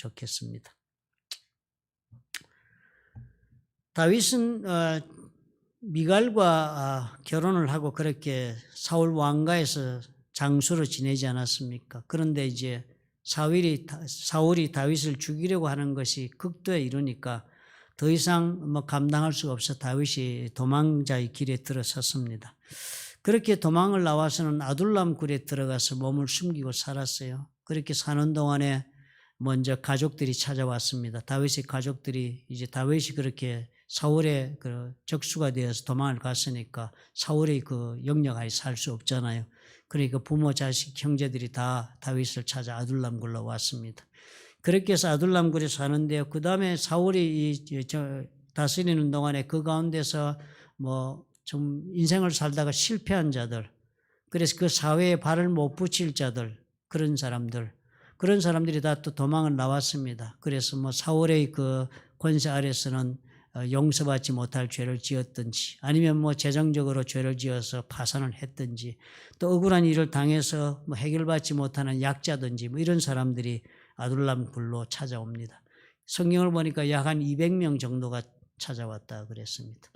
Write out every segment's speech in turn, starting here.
좋겠습니다. 다윗은 미갈과 결혼을 하고 그렇게 사울 왕가에서 장수로 지내지 않았습니까? 그런데 이제 사울이 다윗을 죽이려고 하는 것이 극도에 이르니까 더 이상 감당할 수가 없어 다윗이 도망자의 길에 들어섰습니다. 그렇게 도망을 나와서는 아둘람 굴에 들어가서 몸을 숨기고 살았어요. 그렇게 사는 동안에 먼저 가족들이 찾아왔습니다. 다윗의 가족들이 이제 다윗이 그렇게 사울의 그 적수가 되어서 도망을 갔으니까 사울의 그 영역하에 살 수 없잖아요. 그러니까 부모, 자식, 형제들이 다 다윗을 찾아 아둘람 굴로 왔습니다. 그렇게 해서 아둘람 굴에 사는데요. 그 다음에 사울이 다스리는 동안에 그 가운데서 좀 인생을 살다가 실패한 자들, 그래서 그 사회에 발을 못 붙일 자들, 그런 사람들이 다 또 도망을 나왔습니다. 그래서 사울의 그 권세 아래서는 용서받지 못할 죄를 지었든지 아니면 재정적으로 죄를 지어서 파산을 했든지 또 억울한 일을 당해서 해결받지 못하는 약자든지 이런 사람들이 아둘람 굴로 찾아옵니다. 성경을 보니까 약 한 200명 정도가 찾아왔다 그랬습니다.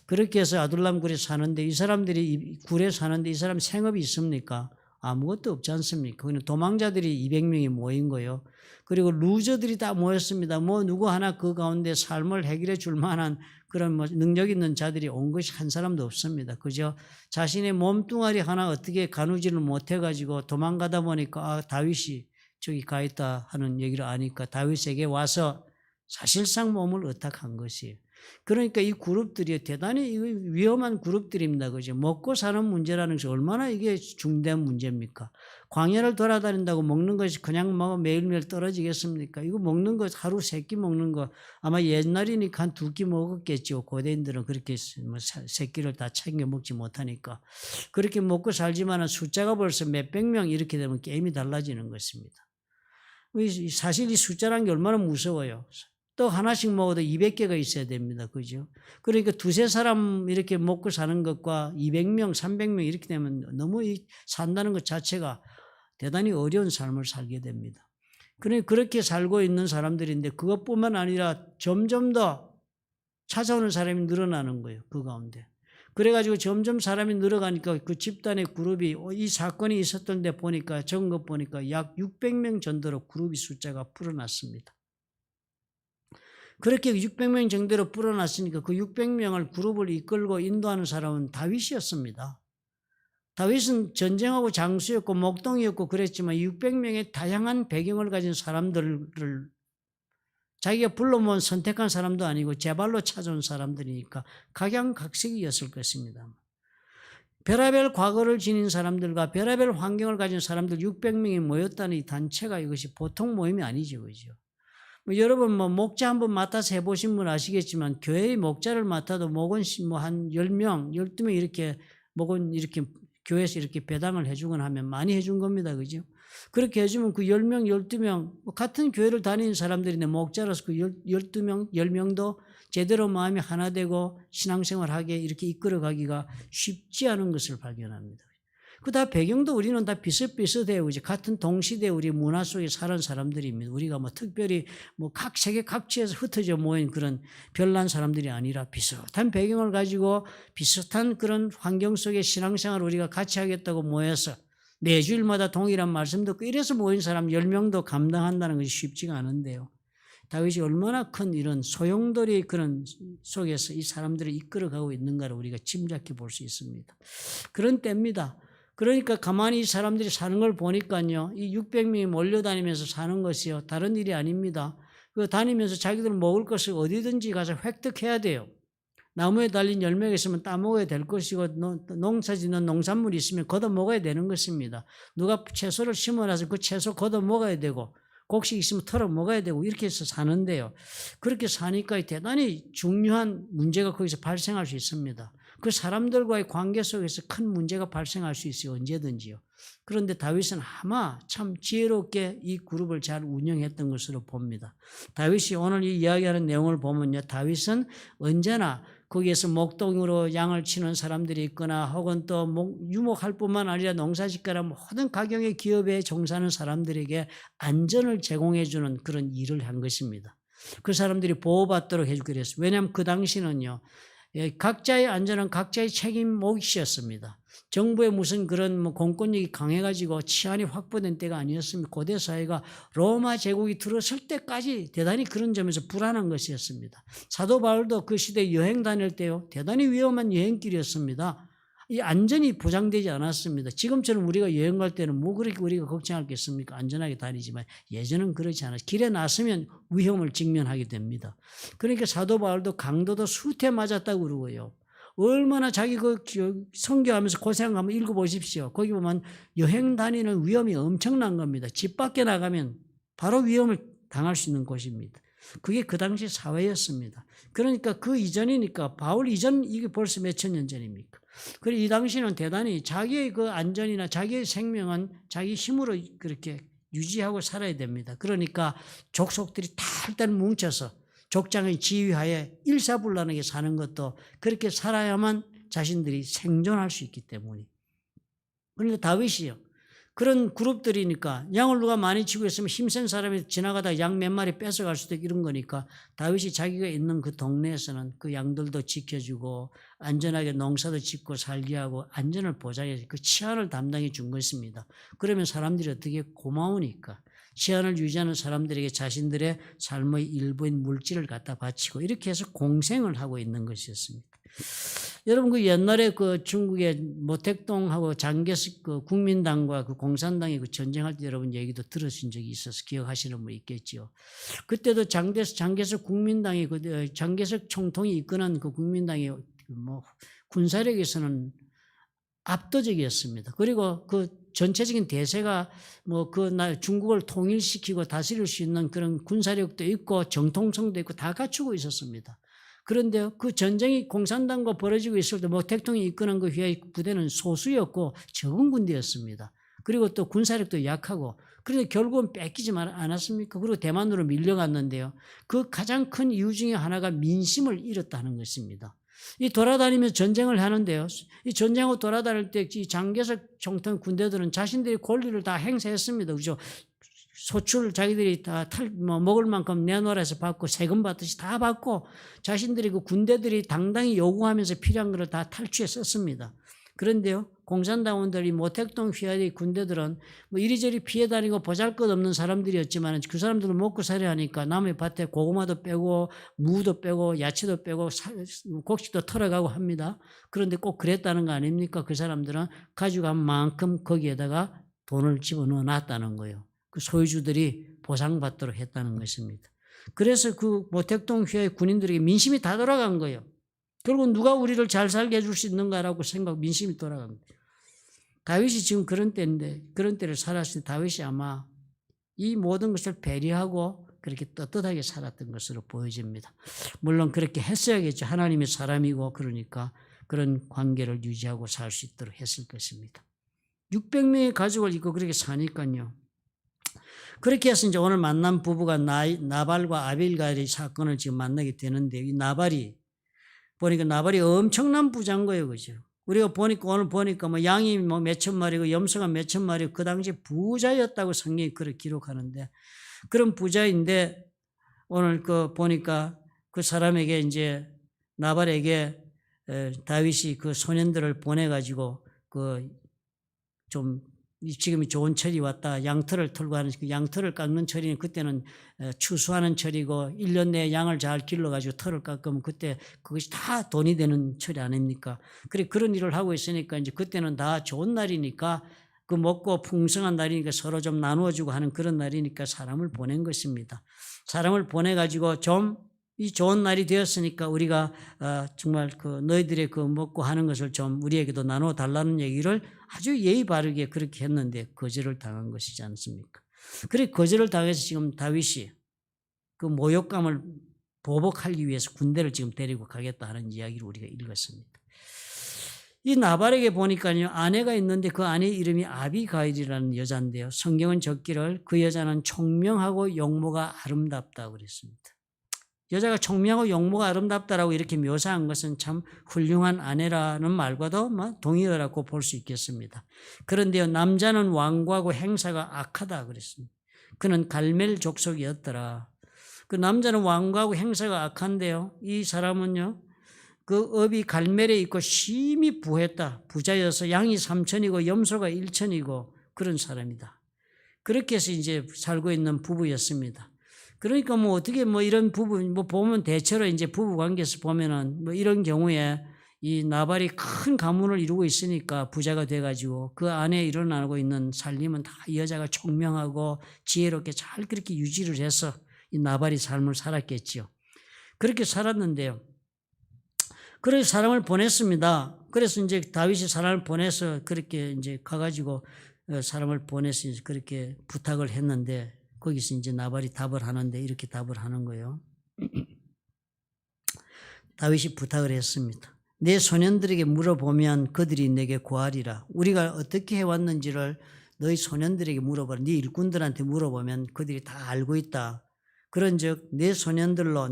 그렇게 해서 아둘람 굴에 사는데 이 사람들이 굴에 사는데 이 사람 생업이 있습니까? 아무것도 없지 않습니까? 그냥 도망자들이 200명이 모인 거예요. 그리고 루저들이 다 모였습니다. 누구 하나 그 가운데 삶을 해결해 줄 만한 그런 능력 있는 자들이 온 것이 한 사람도 없습니다. 그저 자신의 몸뚱아리 하나 어떻게 가누지를 못해가지고 도망가다 보니까 다윗이 저기 가 있다 하는 얘기를 아니까 다윗에게 와서 사실상 몸을 의탁한 것이에요. 그러니까 이 그룹들이 대단히 위험한 그룹들입니다. 그죠? 먹고 사는 문제라는 것이 얼마나 이게 중대한 문제입니까? 광야를 돌아다닌다고 먹는 것이 그냥 매일매일 떨어지겠습니까? 이거 먹는 것 하루 3끼 먹는 거 아마 옛날이니까 한 2끼 먹었겠죠. 고대인들은 그렇게 3끼를 다 챙겨 먹지 못하니까. 그렇게 먹고 살지만 숫자가 벌써 몇백 명 이렇게 되면 게임이 달라지는 것입니다. 사실 이 숫자라는 게 얼마나 무서워요. 떡 하나씩 먹어도 200개가 있어야 됩니다. 그죠? 그러니까 2-3사람 이렇게 먹고 사는 것과 200명, 300명 이렇게 되면 너무 산다는 것 자체가 대단히 어려운 삶을 살게 됩니다. 그러니까 그렇게 살고 있는 사람들인데 그것뿐만 아니라 점점 더 찾아오는 사람이 늘어나는 거예요. 그 가운데. 그래가지고 점점 사람이 늘어가니까 그 집단의 그룹이 이 사건이 있었던 데 보니까 적은 것 보니까 약 600명 정도로 그룹이 숫자가 불어났습니다. 그렇게 600명 정도로 불어났으니까 그 600명을 그룹을 이끌고 인도하는 사람은 다윗이었습니다. 다윗은 전쟁하고 장수였고 목동이었고 그랬지만 600명의 다양한 배경을 가진 사람들을 자기가 불러모은 선택한 사람도 아니고 제발로 찾아온 사람들이니까 각양각색이었을 것입니다. 별의별 과거를 지닌 사람들과 별의별 환경을 가진 사람들 600명이 모였다는 이 단체가 이것이 보통 모임이 아니죠. 그죠? 여러분 목자 한번 맡아서 해보신 분 아시겠지만 교회의 목자를 맡아도 목은 한 10명, 12명 이렇게 목은 이렇게 교회에서 이렇게 배당을 해주거나 하면 많이 해준 겁니다. 그죠? 그렇게 해주면 그 10명, 12명 같은 교회를 다니는 사람들인데 목자로서 그 12명, 10명도 제대로 마음이 하나 되고 신앙생활하게 이렇게 이끌어가기가 쉽지 않은 것을 발견합니다. 그 다 배경도 우리는 다 비슷비슷해요. 이제 같은 동시대 우리 문화 속에 사는 사람들입니다. 우리가 특별히 각 세계 각지에서 흩어져 모인 그런 별난 사람들이 아니라 비슷한 배경을 가지고 비슷한 그런 환경 속에 신앙생활을 우리가 같이 하겠다고 모여서 매주일마다 동일한 말씀 듣고 이래서 모인 사람 10명도 감당한다는 것이 쉽지가 않은데요. 다윗이 얼마나 큰 이런 소용돌이 그런 속에서 이 사람들을 이끌어가고 있는가를 우리가 짐작해 볼 수 있습니다. 그런 때입니다. 그러니까 가만히 이 사람들이 사는 걸 보니까요. 이 600명이 몰려다니면서 사는 것이요. 다른 일이 아닙니다. 그 다니면서 자기들 먹을 것을 어디든지 가서 획득해야 돼요. 나무에 달린 열매가 있으면 따먹어야 될 것이고 농사 짓는 농산물이 있으면 걷어 먹어야 되는 것입니다. 누가 채소를 심어놔서 그 채소 걷어 먹어야 되고 곡식 있으면 털어 먹어야 되고 이렇게 해서 사는데요. 그렇게 사니까 대단히 중요한 문제가 거기서 발생할 수 있습니다. 그 사람들과의 관계 속에서 큰 문제가 발생할 수 있어요. 언제든지요. 그런데 다윗은 아마 참 지혜롭게 이 그룹을 잘 운영했던 것으로 봅니다. 다윗이 오늘 이 이야기하는 내용을 보면요. 다윗은 언제나 거기에서 목동으로 양을 치는 사람들이 있거나 혹은 또 유목할 뿐만 아니라 농사짓거나 모든 가경의 기업에 종사하는 사람들에게 안전을 제공해 주는 그런 일을 한 것입니다. 그 사람들이 보호받도록 해주기로 했어요. 왜냐하면 그 당시는요. 각자의 안전은 각자의 책임 몫이었습니다. 정부의 무슨 그런 공권력이 강해가지고 치안이 확보된 때가 아니었습니다. 고대 사회가 로마 제국이 들어설 때까지 대단히 그런 점에서 불안한 것이었습니다. 사도 바울도 그 시대에 여행 다닐 때요. 대단히 위험한 여행길이었습니다. 이 안전이 보장되지 않았습니다. 지금처럼 우리가 여행 갈 때는 뭐 그렇게 우리가 걱정할 게 있습니까? 안전하게 다니지만 예전은 그렇지 않았어요. 길에 나서면 위험을 직면하게 됩니다. 그러니까 사도 바울도 강도도 수태 맞았다고 그러고요. 얼마나 자기 그 선교하면서 고생한 거 한번 읽어보십시오. 거기 보면 여행 다니는 위험이 엄청난 겁니다. 집 밖에 나가면 바로 위험을 당할 수 있는 곳입니다. 그게 그 당시 사회였습니다. 그러니까 그 이전이니까 바울 이전 이게 벌써 몇천 년 전입니까? 그리고 이 당시는 대단히 자기의 그 안전이나 자기의 생명은 자기 힘으로 그렇게 유지하고 살아야 됩니다. 그러니까 족속들이 다 일단 뭉쳐서 족장의 지휘하에 일사불란하게 사는 것도 그렇게 살아야만 자신들이 생존할 수 있기 때문에. 그런데 다윗이요. 그런 그룹들이니까 양을 누가 많이 치고 있으면 힘센 사람이 지나가다 양 몇 마리 뺏어갈 수도 있고 이런 거니까 다윗이 자기가 있는 그 동네에서는 그 양들도 지켜주고 안전하게 농사도 짓고 살게 하고 안전을 보장해 그 치안을 담당해 준 것입니다. 그러면 사람들이 어떻게 고마우니까 치안을 유지하는 사람들에게 자신들의 삶의 일부인 물질을 갖다 바치고 이렇게 해서 공생을 하고 있는 것이었습니다. 여러분 그 옛날에 그 중국의 모택동하고 장개석 그 국민당과 그 공산당이 그 전쟁할 때 여러분 얘기도 들으신 적이 있어서 기억하시는 분 있겠죠. 그때도 장개석 국민당이 그 장개석 총통이 이끄는 그 국민당이 뭐 군사력에서는 압도적이었습니다. 그리고 그 전체적인 대세가 뭐 그 중국을 통일시키고 다스릴 수 있는 그런 군사력도 있고 정통성도 있고 다 갖추고 있었습니다. 그런데 그 전쟁이 공산당과 벌어지고 있을 때 모택동이 이끄는 그 휘하의 부대는 소수였고 적은 군대였습니다. 그리고 또 군사력도 약하고 그런데 결국은 뺏기지 않았습니까? 그리고 대만으로 밀려갔는데요. 그 가장 큰 이유 중에 하나가 민심을 잃었다는 것입니다. 이 돌아다니면서 전쟁을 하는데요. 이 전쟁하고 돌아다닐 때 이 장개석 총통 군대들은 자신들의 권리를 다 행사했습니다. 그죠? 소출 자기들이 다 먹을 만큼 내놓으라 해서 받고 세금 받듯이 다 받고 자신들이 그 군대들이 당당히 요구하면서 필요한 것을 다 탈취해 썼습니다. 그런데요, 공산당원들이 모택동 휘하의 군대들은 뭐 이리저리 피해 다니고 보잘것없는 사람들이었지만 그 사람들은 먹고 살아야 하니까 남의 밭에 고구마도 빼고 무도 빼고 야채도 빼고 곡식도 털어가고 합니다. 그런데 꼭 그랬다는 거 아닙니까? 그 사람들은 가져간 만큼 거기에다가 돈을 집어넣어 놨다는 거예요. 그 소유주들이 보상받도록 했다는 것입니다. 그래서 그 모택동 휘하의 군인들에게 민심이 다 돌아간 거예요. 결국 누가 우리를 잘 살게 해줄 수 있는가라고 민심이 돌아간 거예요. 다윗이 지금 그런 때인데 그런 때를 살았을 때 다윗이 아마 이 모든 것을 배려하고 그렇게 떳떳하게 살았던 것으로 보여집니다. 물론 그렇게 했어야겠죠. 하나님의 사람이고 그러니까 그런 관계를 유지하고 살 수 있도록 했을 것입니다. 600명의 가족을 입고 그렇게 사니까요. 그렇게 해서 이제 오늘 만난 부부가 나발과 아빌가의 사건을 지금 만나게 되는데 이 나발이 엄청난 부자인 거예요. 그죠? 우리가 오늘 보니까 뭐 양이 뭐 몇천 마리고 염소가 몇천 마리고 그 당시 부자였다고 성경이 그렇게 기록하는데 그런 부자인데 오늘 보니까 그 사람에게 이제 나발에게 다윗이 그 소년들을 보내가지고 지금이 좋은 철이 왔다. 양털을 털고 하는 그 양털을 깎는 철이는 그때는 추수하는 철이고 1년 내에 양을 잘 길러가지고 털을 깎으면 그때 그것이 다 돈이 되는 철이 아닙니까? 그런 일을 하고 있으니까 이제 그때는 다 좋은 날이니까 그 먹고 풍성한 날이니까 서로 좀 나누어주고 하는 그런 날이니까 사람을 보낸 것입니다. 사람을 보내가지고 이 좋은 날이 되었으니까 우리가 정말 너희들의 먹고 하는 것을 좀 우리에게도 나눠 달라는 얘기를 아주 예의 바르게 그렇게 했는데 거절을 당한 것이지 않습니까? 그래 거절을 당해서 지금 다윗이 그 모욕감을 보복하기 위해서 군대를 지금 데리고 가겠다 하는 이야기를 우리가 읽었습니다. 이 나발에게 보니까요 아내가 있는데 그 아내 이름이 아비가일이라는 여자인데요. 성경은 적기를 그 여자는 총명하고 용모가 아름답다고 그랬습니다. 여자가 총명하고 용모가 아름답다라고 이렇게 묘사한 것은 참 훌륭한 아내라는 말과도 동의어라고 볼 수 있겠습니다. 그런데요, 남자는 완고하고 행사가 악하다 그랬습니다. 그는 갈멜 족속이었더라. 그 남자는 완고하고 행사가 악한데요, 이 사람은요, 그 업이 갈멜에 있고 심히 부했다. 부자여서 양이 3천이고 염소가 1천이고 그런 사람이다. 그렇게 해서 이제 살고 있는 부부였습니다. 그러니까 어떻게 이런 부부, 보면 대체로 이제 부부 관계에서 보면은 이런 경우에 이 나발이 큰 가문을 이루고 있으니까 부자가 돼가지고 그 안에 일어나고 있는 살림은 다 이 여자가 총명하고 지혜롭게 잘 그렇게 유지를 해서 이 나발이 삶을 살았겠지요. 그렇게 살았는데요. 그래서 사람을 보냈습니다. 그래서 이제 다윗이 사람을 보내서 그렇게 이제 가가지고 사람을 보내서 그렇게 부탁을 했는데 거기서 이제 나발이 답을 하는데 이렇게 답을 하는 거예요. 다윗이 부탁을 했습니다. 내 소년들에게 물어보면 그들이 내게 고하리라. 우리가 어떻게 해왔는지를 너희 소년들에게 물어봐라. 네 일꾼들한테 물어보면 그들이 다 알고 있다. 그런즉 내 소년들로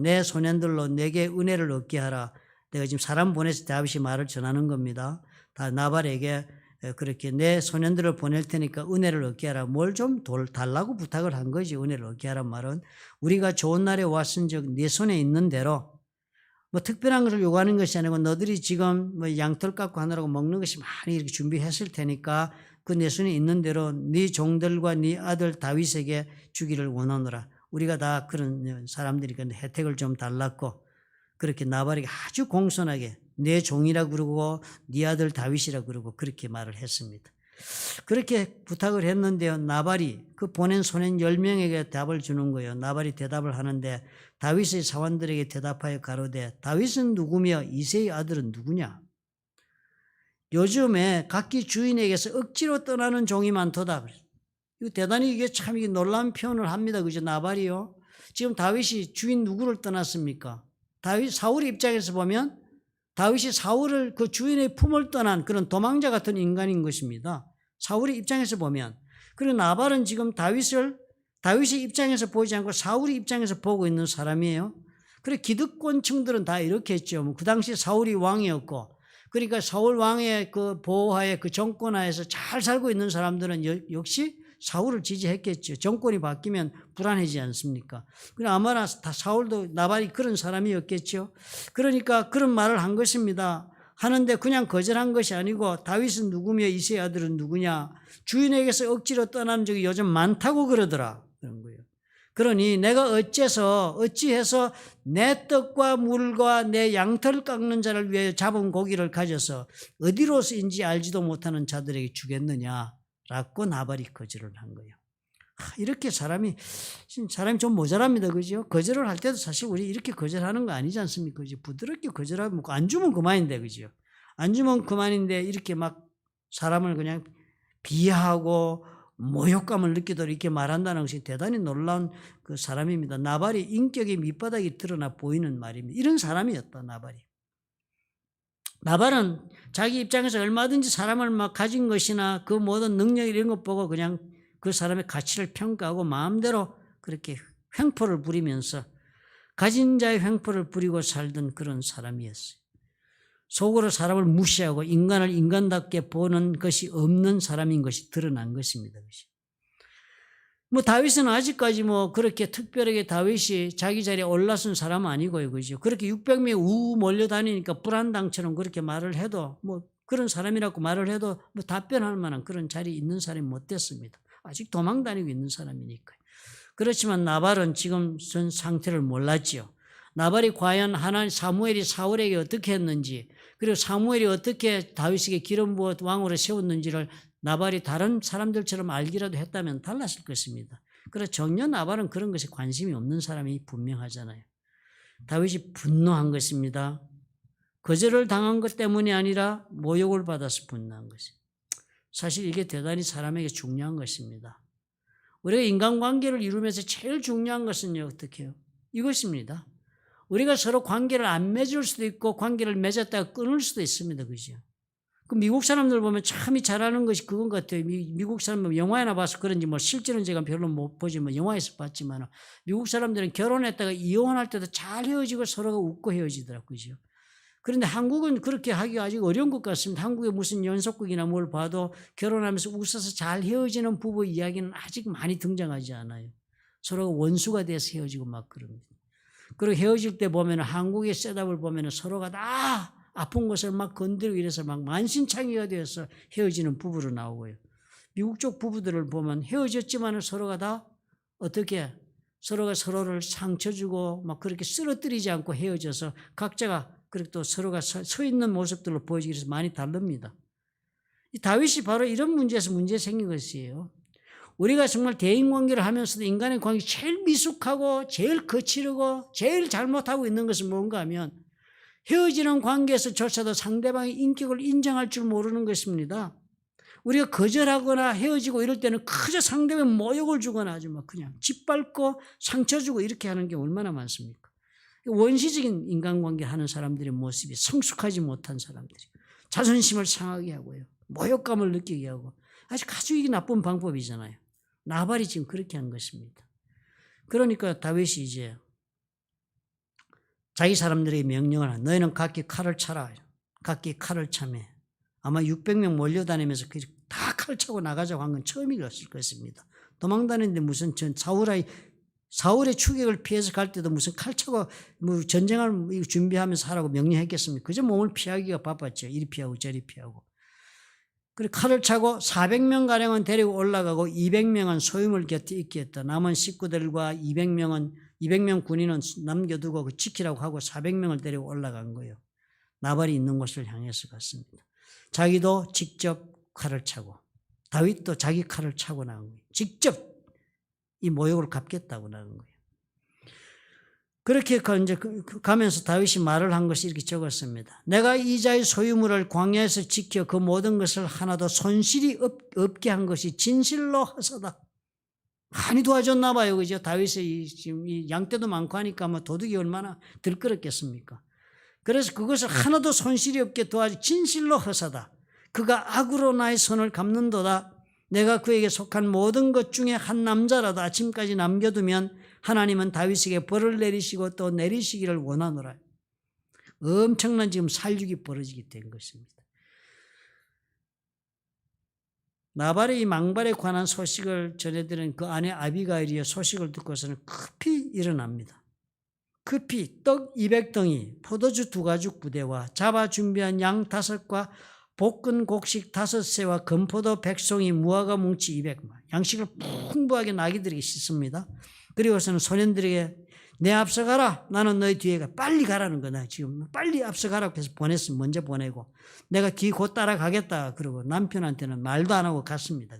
내게 은혜를 얻게 하라. 내가 지금 사람 보내서 다윗이 말을 전하는 겁니다. 다 나발에게 그렇게 내 소년들을 보낼 테니까 은혜를 얻게 하라. 뭘 좀 달라고 부탁을 한 거지. 은혜를 얻게 하란 말은 우리가 좋은 날에 왔은즉 네 손에 있는 대로 특별한 것을 요구하는 것이 아니고 너들이 지금 양털 깎고 하느라고 먹는 것이 많이 이렇게 준비했을 테니까 그 내 손에 있는 대로 네 종들과 네 아들 다윗에게 주기를 원하노라. 우리가 다 그런 사람들이니까 혜택을 좀 달랐고 그렇게 나발에게 아주 공손하게 내 종이라 그러고 네 아들 다윗이라 그러고 그렇게 말을 했습니다. 그렇게 부탁을 했는데요. 나발이 그 보낸 소년 10명에게 답을 주는 거예요. 나발이 대답을 하는데 다윗의 사원들에게 대답하여 가로되 다윗은 누구며 이새의 아들은 누구냐? 요즘에 각기 주인에게서 억지로 떠나는 종이 많도다. 이거 대단히 이게 참 놀라운 표현을 합니다. 그죠? 나발이요. 지금 다윗이 주인 누구를 떠났습니까? 사울의 입장에서 보면 다윗이 사울을 그 주인의 품을 떠난 그런 도망자 같은 인간인 것입니다. 사울의 입장에서 보면. 그리고 나발은 지금 다윗의 입장에서 보지 않고 사울의 입장에서 보고 있는 사람이에요. 그래 기득권층들은 다 이렇게 했죠. 그 당시 사울이 왕이었고 그러니까 사울 왕의 그 보호하에 그 정권하에서 잘 살고 있는 사람들은 역시 사울을 지지했겠죠. 정권이 바뀌면 불안해지지 않습니까? 아마나 다 사울도 나발이 그런 사람이었겠죠. 그러니까 그런 말을 한 것입니다. 하는데 그냥 거절한 것이 아니고 다윗은 누구며 이새의 아들은 누구냐. 주인에게서 억지로 떠난 적이 요즘 많다고 그러더라. 그런 거예요. 그러니 내가 어찌해서 내 떡과 물과 내 양털 깎는 자를 위해 잡은 고기를 가져서 어디로서인지 알지도 못하는 자들에게 주겠느냐라고 나발이 거절을 한 거예요. 이렇게 사람이 좀 모자랍니다. 그죠? 거절을 할 때도 사실 우리 이렇게 거절하는 거 아니지 않습니까? 그죠? 부드럽게 거절하면 안 주면 그만인데, 그죠? 안 주면 그만인데 이렇게 막 사람을 그냥 비하하고 모욕감을 느끼도록 이렇게 말한다는 것이 대단히 놀라운 그 사람입니다. 나발이 인격의 밑바닥이 드러나 보이는 말입니다. 이런 사람이었다, 나발이. 나발은 자기 입장에서 얼마든지 사람을 막 가진 것이나 그 모든 능력 이런 것 보고 그냥 그 사람의 가치를 평가하고 마음대로 그렇게 횡포를 부리면서 가진 자의 횡포를 부리고 살던 그런 사람이었어요. 속으로 사람을 무시하고 인간을 인간답게 보는 것이 없는 사람인 것이 드러난 것입니다. 다윗은 아직까지 그렇게 특별하게 다윗이 자기 자리에 올라선 사람은 아니고요. 그죠? 그렇게 600명이 우 몰려다니니까 불안당처럼 그렇게 말을 해도 그런 사람이라고 말을 해도 답변할 만한 그런 자리에 있는 사람이 못 됐습니다. 아직 도망다니고 있는 사람이니까요. 그렇지만 나발은 지금 전 상태를 몰랐지요. 나발이 과연 사무엘이 사울에게 어떻게 했는지 그리고 사무엘이 어떻게 다윗에게 기름 부어 왕으로 세웠는지를 나발이 다른 사람들처럼 알기라도 했다면 달랐을 것입니다. 그래서 전혀 나발은 그런 것에 관심이 없는 사람이 분명하잖아요. 다윗이 분노한 것입니다. 거절을 당한 것 때문이 아니라 모욕을 받아서 분노한 것입니다. 사실 이게 대단히 사람에게 중요한 것입니다. 우리가 인간관계를 이루면서 제일 중요한 것은요, 어떻게 해요? 이것입니다. 우리가 서로 관계를 안 맺을 수도 있고 관계를 맺었다가 끊을 수도 있습니다. 그죠? 그 미국 사람들 보면 참이 잘하는 것이 그건 같아요. 미국 사람은 영화에나 봐서 그런지 뭐 실제로는 제가 별로 못 보지만 영화에서 봤지만 미국 사람들은 결혼했다가 이혼할 때도 잘 헤어지고 서로가 웃고 헤어지더라고요. 그죠? 그런데 한국은 그렇게 하기가 아직 어려운 것 같습니다. 한국의 무슨 연속극이나 뭘 봐도 결혼하면서 웃어서 잘 헤어지는 부부 이야기는 아직 많이 등장하지 않아요. 서로가 원수가 돼서 헤어지고 막 그럽니다. 그리고 헤어질 때 보면 한국의 셋업을 보면 서로가 다 아픈 것을 막 건드리고 이래서 막 만신창이가 되어서 헤어지는 부부로 나오고요. 미국 쪽 부부들을 보면 헤어졌지만 서로가 다 어떻게 서로가 서로를 상처 주고 막 그렇게 쓰러뜨리지 않고 헤어져서 각자가 그리고 또 서로가 서 있는 모습들로 보여지기 위해서 많이 다릅니다. 이 다윗이 바로 이런 문제에서 문제 생긴 것이에요. 우리가 정말 대인관계를 하면서도 인간의 관계 제일 미숙하고 제일 거칠고 제일 잘못하고 있는 것은 뭔가 하면 헤어지는 관계에서조차도 상대방의 인격을 인정할 줄 모르는 것입니다. 우리가 거절하거나 헤어지고 이럴 때는 그저 상대방의 모욕을 주거나 아주 막 그냥 짓밟고 상처 주고 이렇게 하는 게 얼마나 많습니까? 원시적인 인간관계 하는 사람들의 모습이 성숙하지 못한 사람들이 자존심을 상하게 하고요. 모욕감을 느끼게 하고 아주 이게 나쁜 방법이잖아요. 나발이 지금 그렇게 한 것입니다. 그러니까 다윗이 이제 자기 사람들에게 명령을 하는 너희는 각기 칼을 차라. 각기 칼을 차매. 아마 600명 몰려다니면서 다 칼 차고 나가자고 한 건 처음이었을 것입니다. 도망다니는데 무슨 사울의 추격을 피해서 갈 때도 무슨 칼 차고 뭐 전쟁을 준비하면서 하라고 명령했겠습니까? 그저 몸을 피하기가 바빴죠. 이리 피하고 저리 피하고. 그리고 칼을 차고 400명가량은 데리고 올라가고 200명은 소유물 곁에 있게 했다. 남은 식구들과 200명 군인은 남겨두고 그 지키라고 하고 400명을 데리고 올라간 거예요. 나발이 있는 곳을 향해서 갔습니다. 자기도 직접 칼을 차고 다윗도 자기 칼을 차고 나간 거예요. 직접 이 모욕을 갚겠다고 나간 거예요. 그렇게 이제 가면서 다윗이 말을 한 것이 이렇게 적었습니다. 내가 이자의 소유물을 광야에서 지켜 그 모든 것을 하나도 손실이 없게 한 것이 진실로 허사다. 많이 도와줬나 봐요. 그죠? 다윗의 지금 이 양떼도 많고 하니까 뭐 도둑이 얼마나 들끓었겠습니까? 그래서 그것을 하나도 손실이 없게 도와줘 진실로 허사다. 그가 악으로 나의 손을 갚는도다. 내가 그에게 속한 모든 것 중에 한 남자라도 아침까지 남겨두면 하나님은 다윗에게 벌을 내리시고 또 내리시기를 원하노라. 엄청난 지금 살육이 벌어지게 된 것입니다. 나발의 이 망발에 관한 소식을 전해드린 그 아내 아비가일이 소식을 듣고서는 급히 일어납니다. 급히 떡 200덩이, 포도주 2가죽 부대와 잡아 준비한 양 5과 볶은 곡식 5새와 건포도 100송이, 무화과 뭉치 200마, 양식을 풍부하게 나귀들에게 씻습니다. 그리고서는 소년들에게 내 앞서가라. 나는 너희 뒤에 가. 빨리 가라는 거다. 지금 빨리 앞서가라고 해서 보냈으면 먼저 보내고 내가 뒤 곧 따라가겠다. 그러고 남편한테는 말도 안 하고 갔습니다.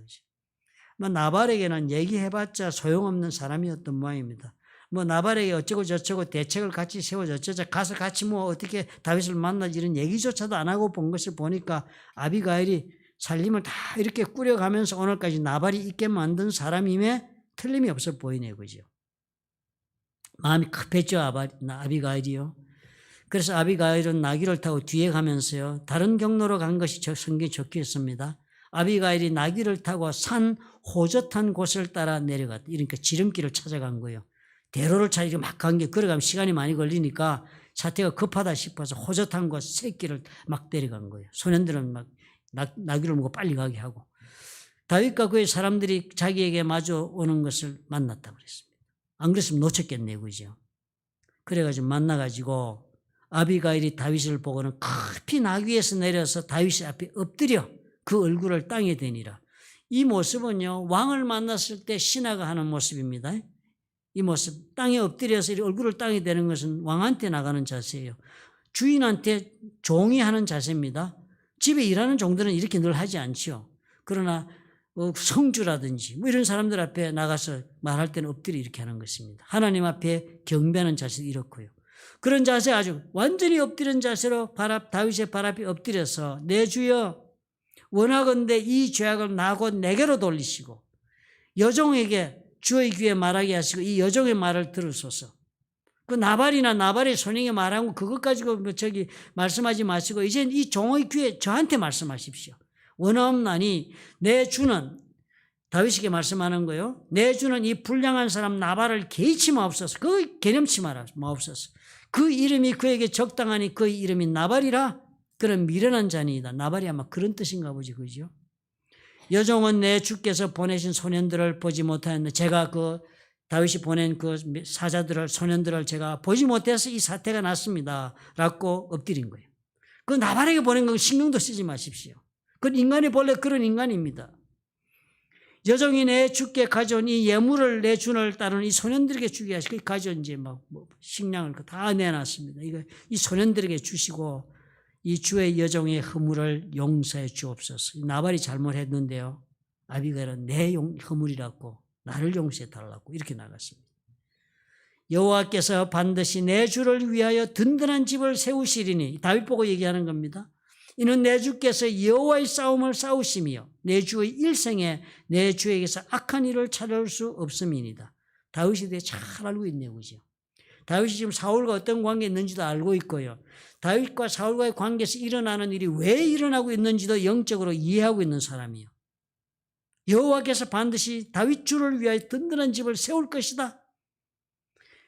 뭐 나발에게는 얘기해봤자 소용없는 사람이었던 모양입니다. 뭐 나발에게 어쩌고 저쩌고 대책을 같이 세워서 어쩌자 가서 같이 뭐 어떻게 다윗을 만나지 이런 얘기조차도 안 하고 본 것을 보니까 아비가일이 살림을 다 이렇게 꾸려가면서 오늘까지 나발이 있게 만든 사람임에 틀림이 없어 보이네요. 그죠? 마음이 급했죠. 아비가일이요. 그래서 아비가일은 나귀를 타고 뒤에 가면서요. 다른 경로로 간 것이 성경에 적혀 있습니다. 아비가일이 나귀를 타고 산 호젓한 곳을 따라 내려갔다. 그러니까 지름길을 찾아간 거예요. 대로를 찾으러 막 간 게 걸어가면 시간이 많이 걸리니까 사태가 급하다 싶어서 호젓한 곳 새길을 막 내려간 거예요. 소년들은 막 나귀를 몰고 빨리 가게 하고 다윗과 그의 사람들이 자기에게 마주 오는 것을 만났다고 그랬습니다. 안 그랬으면 놓쳤겠네요. 그죠? 그래가지고 만나가지고 아비가일이 다윗을 보고는 급히 나귀에서 내려서 다윗 앞에 엎드려 그 얼굴을 땅에 대니라. 이 모습은요. 왕을 만났을 때 신하가 하는 모습입니다. 이 모습 땅에 엎드려서 얼굴을 땅에 대는 것은 왕한테 나가는 자세예요. 주인한테 종이 하는 자세입니다. 집에 일하는 종들은 이렇게 늘 하지 않죠. 그러나 성주라든지 뭐 이런 사람들 앞에 나가서 말할 때는 엎드려 이렇게 하는 것입니다. 하나님 앞에 경배하는 자세도 이렇고요. 그런 자세 아주 완전히 엎드린 자세로 다윗의 발 앞에 엎드려서 내 주여 원하건대 이 죄악을 나 곧 내게로 돌리시고 여종에게 주의 귀에 말하게 하시고 이 여종의 말을 들으소서. 그 나발의 손행이 말한 거 그것 가지고 뭐 저기 말씀하지 마시고 이제 이 종의 귀에 저한테 말씀하십시오. 원하옵나니 내 주는 다윗에게 말씀하는 거예요. 내 주는 이 불량한 사람 나발을 개의치 마옵소서. 그 개념치 마옵소서. 그 이름이 그에게 적당하니 그 이름이 나발이라. 그런 미련한 자니이다. 나발이 아마 그런 뜻인가 보지, 그죠? 여종은 내 주께서 보내신 소년들을 보지 못하였는데 제가 그 다윗이 보낸 그 사자들을 소년들을 제가 보지 못해서 이 사태가 났습니다. 라고 엎드린 거예요. 그 나발에게 보낸 건 신경도 쓰지 마십시오. 그건 인간이 본래 그런 인간입니다. 여종이 내 주께 가져온 이 예물을 내 주를 따르는 이 소년들에게 주게 하시고 가져온 이제 막 식량을 다 내놨습니다. 이거 이 소년들에게 주시고 이 주의 여종의 허물을 용서해 주옵소서. 나발이 잘못했는데요. 아비가일은 내 허물이라고 나를 용서해 달라고 이렇게 나갔습니다. 여호와께서 반드시 내 주를 위하여 든든한 집을 세우시리니 다윗 보고 얘기하는 겁니다. 이는 내 주께서 여호와의 싸움을 싸우시며 내 주의 일생에 내 주에게서 악한 일을 찾아올 수 없음이니이다. 다윗에 대해 잘 알고 있네요. 그죠? 다윗이 지금 사울과 어떤 관계에 있는지도 알고 있고요. 다윗과 사울과의 관계에서 일어나는 일이 왜 일어나고 있는지도 영적으로 이해하고 있는 사람이에요. 여호와께서 반드시 다윗 주를 위하여 든든한 집을 세울 것이다.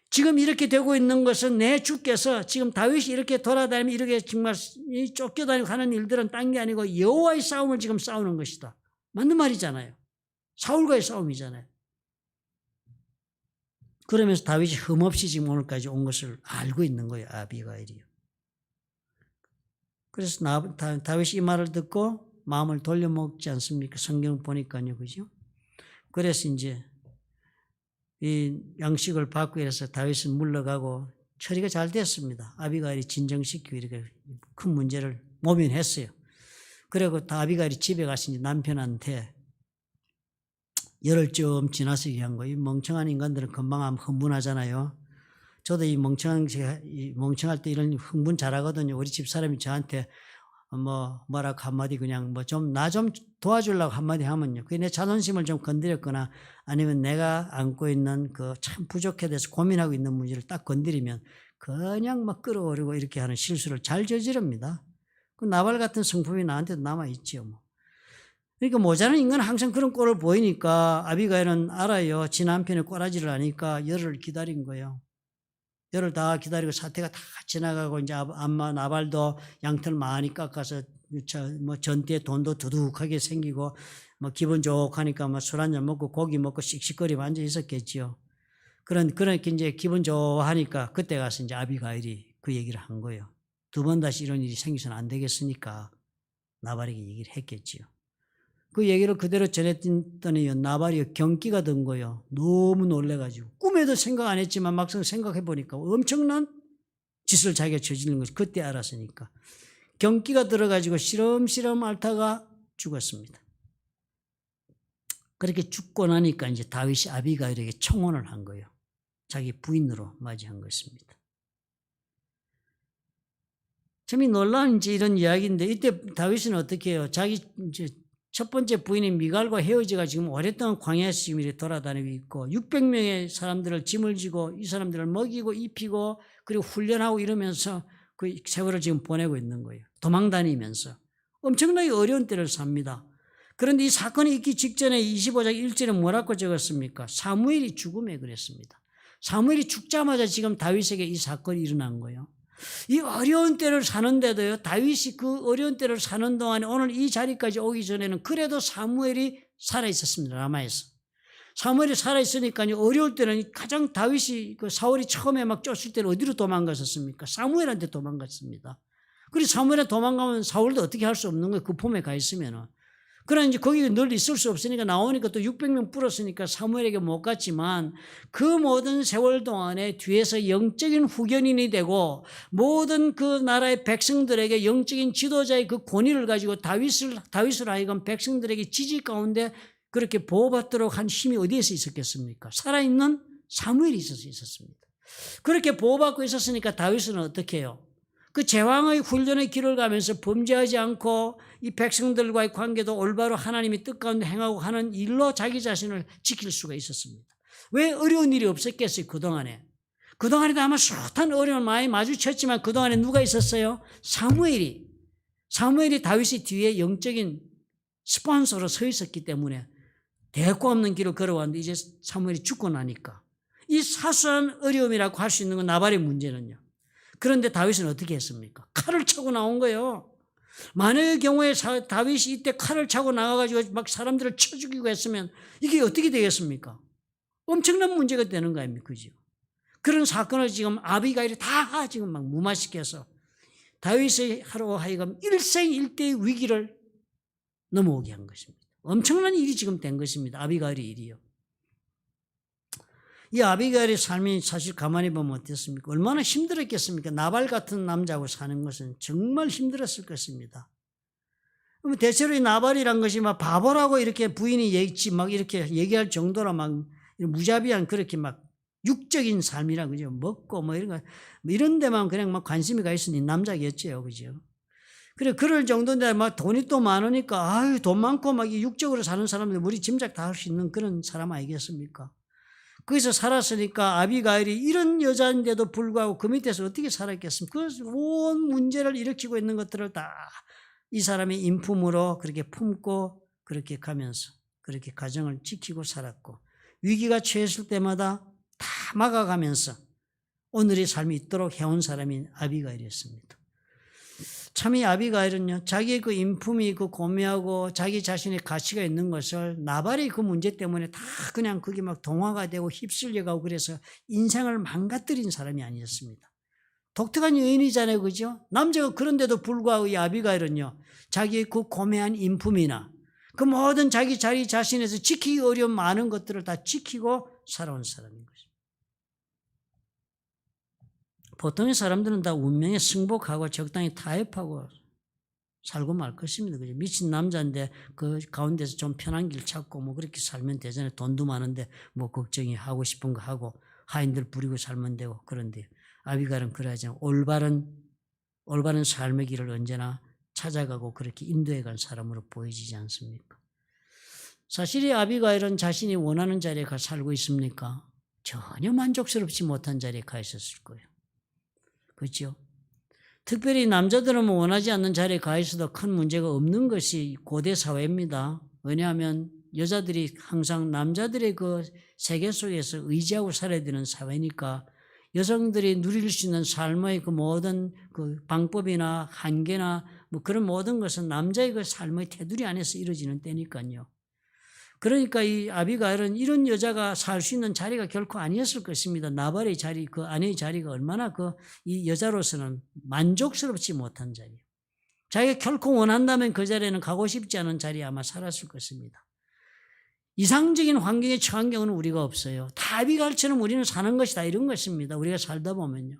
지금 이렇게 되고 있는 것은 내 주께서 지금 다윗이 이렇게 돌아다니며 이렇게 정말 쫓겨다니고 하는 일들은 딴 게 아니고 여호와의 싸움을 지금 싸우는 것이다. 맞는 말이잖아요. 사울과의 싸움이잖아요. 그러면서 다윗이 흠없이 지금 오늘까지 온 것을 알고 있는 거예요. 아비가일이요. 그래서 다윗이 이 말을 듣고 마음을 돌려먹지 않습니까? 성경 보니까요. 그죠? 그래서 이제 이 양식을 받고 이래서 다윗은 물러가고 처리가 잘 됐습니다. 아비가일이 진정시키고 이렇게 큰 문제를 모면했어요. 그리고 아비가일이 집에 가서 이제 남편한테 열흘 좀 지나서 얘기한 거예요. 이 멍청한 인간들은 금방 하면 흥분하잖아요. 저도 이 멍청할 때 이런 흥분 잘하거든요. 우리 집 사람이 저한테 뭐라고 한마디 그냥 나 좀 도와주려고 한마디 하면요. 그게 내 자존심을 좀 건드렸거나 아니면 내가 안고 있는 그 참 부족해 돼서 고민하고 있는 문제를 딱 건드리면 그냥 막 끌어오르고 이렇게 하는 실수를 잘 저지릅니다. 그 나발 같은 성품이 나한테도 남아있지요. 그러니까 모자란 인간은 항상 그런 꼴을 보이니까 아비가일은 알아요. 지 남편의 꼬라지를 아니까 열흘을 기다린 거예요. 열흘 다 기다리고 사태가 다 지나가고 이제 나발도 양털 많이 깎아서 전띠에 돈도 두둑하게 생기고 기분 좋하니까 술 한잔 먹고 고기 먹고 씩씩거리고 앉아 있었겠지요. 그러니까 이제 기분 좋아하니까 그때 가서 이제 아비가일이 그 얘기를 한 거예요. 두 번 다시 이런 일이 생기서는 안 되겠으니까 나발에게 얘기를 했겠지요. 그 얘기를 그대로 전했더니 나발이 경기가 든 거예요. 너무 놀래가지고. 꿈에도 생각 안 했지만 막상 생각해 보니까 엄청난 짓을 자기가 저지른 것을 그때 알았으니까. 경기가 들어가지고 시름시름 앓다가 죽었습니다. 그렇게 죽고 나니까 이제 다윗이 아비가일에게 청혼을 한 거예요. 자기 부인으로 맞이한 것입니다. 참 놀라운 이제 이런 이야기인데 이때 다윗은 어떻게 해요? 자기 이제 첫 번째 부인인 미갈과 헤어지가 지금 오랫동안 광야에서 지금 이렇게 돌아다니고 있고 600명의 사람들을 짐을 지고 이 사람들을 먹이고 입히고 그리고 훈련하고 이러면서 그 세월을 지금 보내고 있는 거예요. 도망다니면서. 엄청나게 어려운 때를 삽니다. 그런데 이 사건이 있기 직전에 25장 1절에 뭐라고 적었습니까? 사무엘이 죽음에 그랬습니다. 사무엘이 죽자마자 지금 다윗에게 이 사건이 일어난 거예요. 이 어려운 때를 사는데도요, 다윗이 그 어려운 때를 사는 동안에 오늘 이 자리까지 오기 전에는 그래도 사무엘이 살아있었습니다. 라마에서. 사무엘이 살아있으니까요, 어려울 때는 가장 다윗이 사울이 처음에 막 쫓을 때는 어디로 도망갔었습니까? 사무엘한테 도망갔습니다. 그리고 사무엘한테 도망가면 사울도 어떻게 할 수 없는 거예요. 그 폼에 가 있으면은. 그러나 이제 거기 늘 있을 수 없으니까 나오니까 또 600명 불었으니까 사무엘에게 못 갔지만 그 모든 세월 동안에 뒤에서 영적인 후견인이 되고 모든 그 나라의 백성들에게 영적인 지도자의 그 권위를 가지고 다윗을 하여금 백성들에게 지지 가운데 그렇게 보호받도록 한 힘이 어디에서 있었겠습니까? 살아있는 사무엘이 있었습니다. 그렇게 보호받고 있었으니까 다윗은 어떻게 해요? 그 제왕의 훈련의 길을 가면서 범죄하지 않고 이 백성들과의 관계도 올바로 하나님의 뜻 가운데 행하고 하는 일로 자기 자신을 지킬 수가 있었습니다. 왜 어려운 일이 없었겠어요, 그동안에. 그동안에도 아마 숱한 어려움을 많이 마주쳤지만 그동안에 누가 있었어요? 사무엘이 다윗의 뒤에 영적인 스폰서로 서 있었기 때문에 대고 없는 길을 걸어왔는데 이제 사무엘이 죽고 나니까 이 사소한 어려움이라고 할 수 있는 건 나발의 문제는요. 그런데 다윗은 어떻게 했습니까? 칼을 차고 나온 거예요. 만약의 경우에 다윗이 이때 칼을 차고 나가가지고 막 사람들을 쳐 죽이고 했으면 이게 어떻게 되겠습니까? 엄청난 문제가 되는 거 아닙니까? 그죠? 그런 사건을 지금 아비가일이 다 지금 막 무마시켜서 다윗의 하루 하여금 일생일대의 위기를 넘어오게 한 것입니다. 엄청난 일이 지금 된 것입니다. 아비가일의 일이요. 이 아비가일의 삶이 사실 가만히 보면 어땠습니까? 얼마나 힘들었겠습니까? 나발 같은 남자하고 사는 것은 정말 힘들었을 것입니다. 대체로 이 나발이란 것이 막 바보라고 이렇게 부인이 막 이렇게 얘기할 정도로 막 무자비한 그렇게 막 육적인 삶이라 그죠? 먹고 뭐 이런 거 이런 데만 그냥 막 관심이 가 있으니 남자겠죠, 그죠? 그래 그럴 정도인데 막 돈이 또 많으니까 아유 돈 많고 막 육적으로 사는 사람들 우리 짐작 다 할 수 있는 그런 사람 아니겠습니까? 거기서 살았으니까 아비가일이 이런 여자인데도 불구하고 그 밑에서 어떻게 살았겠습니까? 그 온 문제를 일으키고 있는 것들을 다 이 사람의 인품으로 그렇게 품고 그렇게 가면서 그렇게 가정을 지키고 살았고 위기가 처했을 때마다 다 막아가면서 오늘의 삶이 있도록 해온 사람인 아비가일이었습니다. 참 이 아비가일은요, 자기의 그 인품이 그 고매하고 자기 자신의 가치가 있는 것을 나발의 그 문제 때문에 다 그냥 그게 막 동화가 되고 휩쓸려가고 그래서 인생을 망가뜨린 사람이 아니었습니다. 독특한 여인이잖아요, 그죠? 남자가 그런데도 불구하고 이 아비가일은요, 자기의 그 고매한 인품이나 그 모든 자기 자신에서 지키기 어려운 많은 것들을 다 지키고 살아온 사람인 것입니다. 보통의 사람들은 다 운명에 승복하고 적당히 타협하고 살고 말 것입니다. 그죠? 미친 남자인데 그 가운데서 좀 편한 길 찾고 뭐 그렇게 살면 되잖아요. 돈도 많은데 뭐 걱정이 하고 싶은 거 하고 하인들 부리고 살면 되고 그런데 아비가일은 그러지 않고 올바른 삶의 길을 언제나 찾아가고 그렇게 인도해 간 사람으로 보여지지 않습니까? 사실 이 아비가일은 자신이 원하는 자리에 가 살고 있습니까? 전혀 만족스럽지 못한 자리에 가 있었을 거예요. 그렇죠? 특별히 남자들은 원하지 않는 자리에 가 있어도 큰 문제가 없는 것이 고대 사회입니다. 왜냐하면 여자들이 항상 남자들의 그 세계 속에서 의지하고 살아야 되는 사회니까 여성들이 누릴 수 있는 삶의 그 모든 그 방법이나 한계나 뭐 그런 모든 것은 남자의 그 삶의 테두리 안에서 이루어지는 때니까요. 그러니까 이 아비가일은 이런 여자가 살 수 있는 자리가 결코 아니었을 것입니다. 나발의 자리, 그 아내의 자리가 얼마나 이 여자로서는 만족스럽지 못한 자리. 자기가 결코 원한다면 그 자리에는 가고 싶지 않은 자리에 아마 살았을 것입니다. 이상적인 환경에 처한 경우는 우리가 없어요. 다 아비가일처럼 우리는 사는 것이다 이런 것입니다. 우리가 살다 보면요.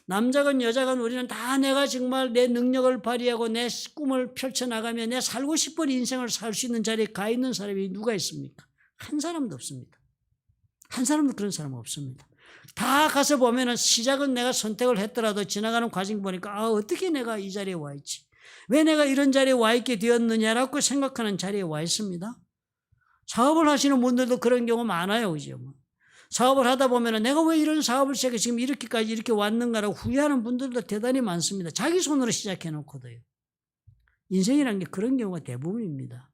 남자건 여자건 우리는 다 내가 정말 내 능력을 발휘하고 내 꿈을 펼쳐나가며 내 살고 싶은 인생을 살 수 있는 자리에 가 있는 사람이 누가 있습니까? 한 사람도 없습니다. 한 사람도 그런 사람 없습니다. 다 가서 보면은 시작은 내가 선택을 했더라도 지나가는 과정 보니까 어떻게 내가 이 자리에 와 있지? 왜 내가 이런 자리에 와 있게 되었느냐라고 생각하는 자리에 와 있습니다. 사업을 하시는 분들도 그런 경우 많아요. 그죠? 사업을 하다 보면 내가 왜 이런 사업을 시작해 지금 이렇게까지 이렇게 왔는가라고 후회하는 분들도 대단히 많습니다. 자기 손으로 시작해놓고도요. 인생이라는 게 그런 경우가 대부분입니다.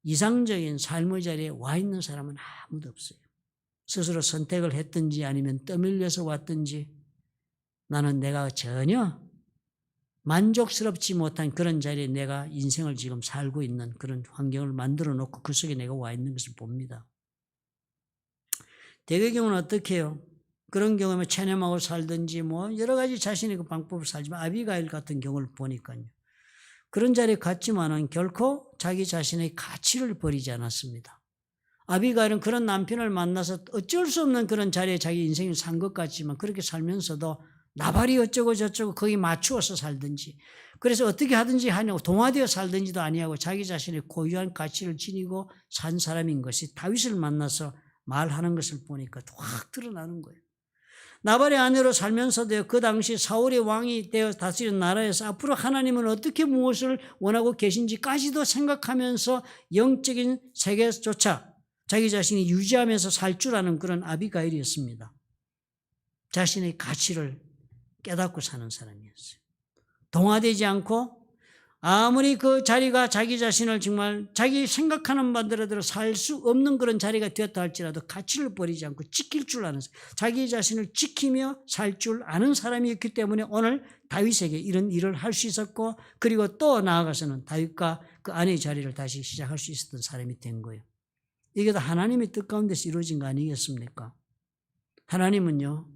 이상적인 삶의 자리에 와 있는 사람은 아무도 없어요. 스스로 선택을 했든지 아니면 떠밀려서 왔든지 나는 내가 전혀 만족스럽지 못한 그런 자리에 내가 인생을 지금 살고 있는 그런 환경을 만들어 놓고 그 속에 내가 와 있는 것을 봅니다. 대개의 경우는 어떻게 해요? 그런 경우면 체념하고 살든지 뭐 여러 가지 자신의 그 방법을 살지만 아비가일 같은 경우를 보니까요. 그런 자리에 갔지만은 결코 자기 자신의 가치를 버리지 않았습니다. 아비가일은 그런 남편을 만나서 어쩔 수 없는 그런 자리에 자기 인생을 산 것 같지만 그렇게 살면서도 나발이 어쩌고 저쩌고 거기 맞추어서 살든지 그래서 어떻게 하든지 하냐고 동화되어 살든지도 아니하고 자기 자신의 고유한 가치를 지니고 산 사람인 것이 다윗을 만나서 말하는 것을 보니까 확 드러나는 거예요. 나발의 아내로 살면서도 그 당시 사울의 왕이 되어 다스리는 나라에서 앞으로 하나님은 어떻게 무엇을 원하고 계신지까지도 생각하면서 영적인 세계조차 자기 자신이 유지하면서 살 줄 아는 그런 아비가일이었습니다. 자신의 가치를 깨닫고 사는 사람이었어요. 동화되지 않고 아무리 그 자리가 자기 자신을 정말 자기 생각하는 바대로 살 수 없는 그런 자리가 되었다 할지라도 가치를 버리지 않고 지킬 줄 아는, 자기 자신을 지키며 살 줄 아는 사람이었기 때문에 오늘 다윗에게 이런 일을 할 수 있었고, 그리고 또 나아가서는 다윗과 그 아내의 자리를 다시 시작할 수 있었던 사람이 된 거예요. 이게 다 하나님의 뜻 가운데서 이루어진 거 아니겠습니까? 하나님은요,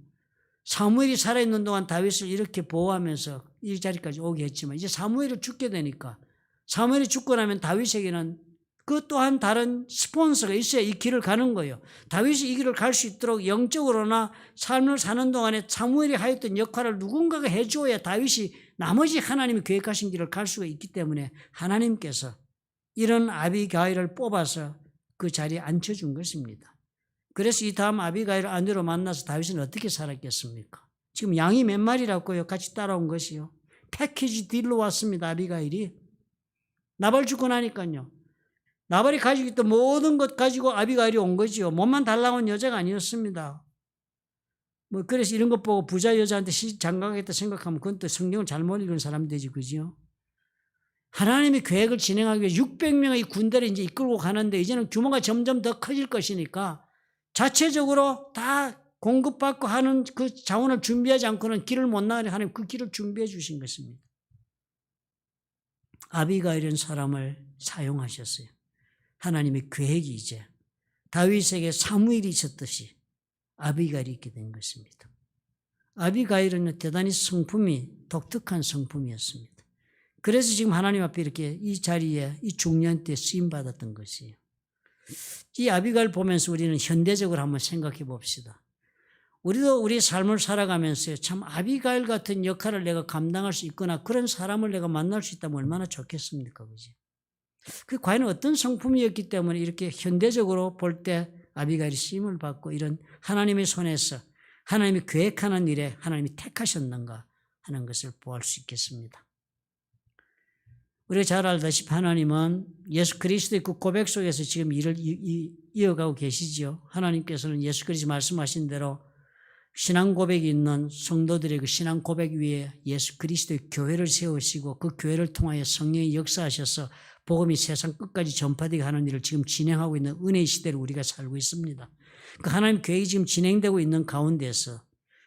사무엘이 살아있는 동안 다윗을 이렇게 보호하면서 이 자리까지 오게 했지만, 이제 사무엘이 죽게 되니까, 사무엘이 죽고 나면 다윗에게는 그 또한 다른 스폰서가 있어야 이 길을 가는 거예요. 다윗이 이 길을 갈 수 있도록 영적으로나 삶을 사는 동안에 사무엘이 하였던 역할을 누군가가 해줘야 다윗이 나머지 하나님이 계획하신 길을 갈 수가 있기 때문에 하나님께서 이런 아비가일을 뽑아서 그 자리에 앉혀준 것입니다. 그래서 이 다음 아비가일을 아내로 만나서 다윗은 어떻게 살았겠습니까? 지금 양이 몇 마리라고요? 같이 따라온 것이요. 패키지 딜로 왔습니다. 아비가일이. 나발 죽고 나니까요. 나발이 가지고 있던 모든 것 가지고 아비가일이 온 거지요. 몸만 달라고 온 여자가 아니었습니다. 그래서 이런 것 보고 부자 여자한테 장가가겠다 생각하면 그건 또 성경을 잘못 읽은 사람 되지, 그죠? 하나님의 계획을 진행하기 위해 600명의 군대를 이제 이끌고 가는데 이제는 규모가 점점 더 커질 것이니까 자체적으로 다 공급받고 하는 그 자원을 준비하지 않고는 길을 못 나가니 하나님 그 길을 준비해 주신 것입니다. 아비가일은 사람을 사용하셨어요. 하나님의 계획이 이제 다윗에게 사무엘이 있었듯이 아비가일이 있게 된 것입니다. 아비가일은 대단히 독특한 성품이었습니다. 그래서 지금 하나님 앞에 이렇게 이 자리에 이 중년 때 쓰임받았던 것이에요. 이 아비가일 보면서 우리는 현대적으로 한번 생각해 봅시다. 우리도 우리 삶을 살아가면서 참 아비가일 같은 역할을 내가 감당할 수 있거나 그런 사람을 내가 만날 수 있다면 얼마나 좋겠습니까? 그지? 그 과연 어떤 성품이었기 때문에 이렇게 현대적으로 볼 때 아비가일이 쓰임을 받고 이런 하나님의 손에서 하나님이 계획하는 일에 하나님이 택하셨는가 하는 것을 보할 수 있겠습니다. 우리가 잘 알다시피 하나님은 예수 그리스도의 그 고백 속에서 지금 일을 이어가고 계시지요. 하나님께서는 예수 그리스도 말씀하신 대로 신앙 고백이 있는 성도들의 그 신앙 고백 위에 예수 그리스도의 교회를 세우시고 그 교회를 통하여 성령이 역사하셔서 복음이 세상 끝까지 전파되게 하는 일을 지금 진행하고 있는 은혜의 시대를 우리가 살고 있습니다. 그 하나님 계획이 지금 진행되고 있는 가운데서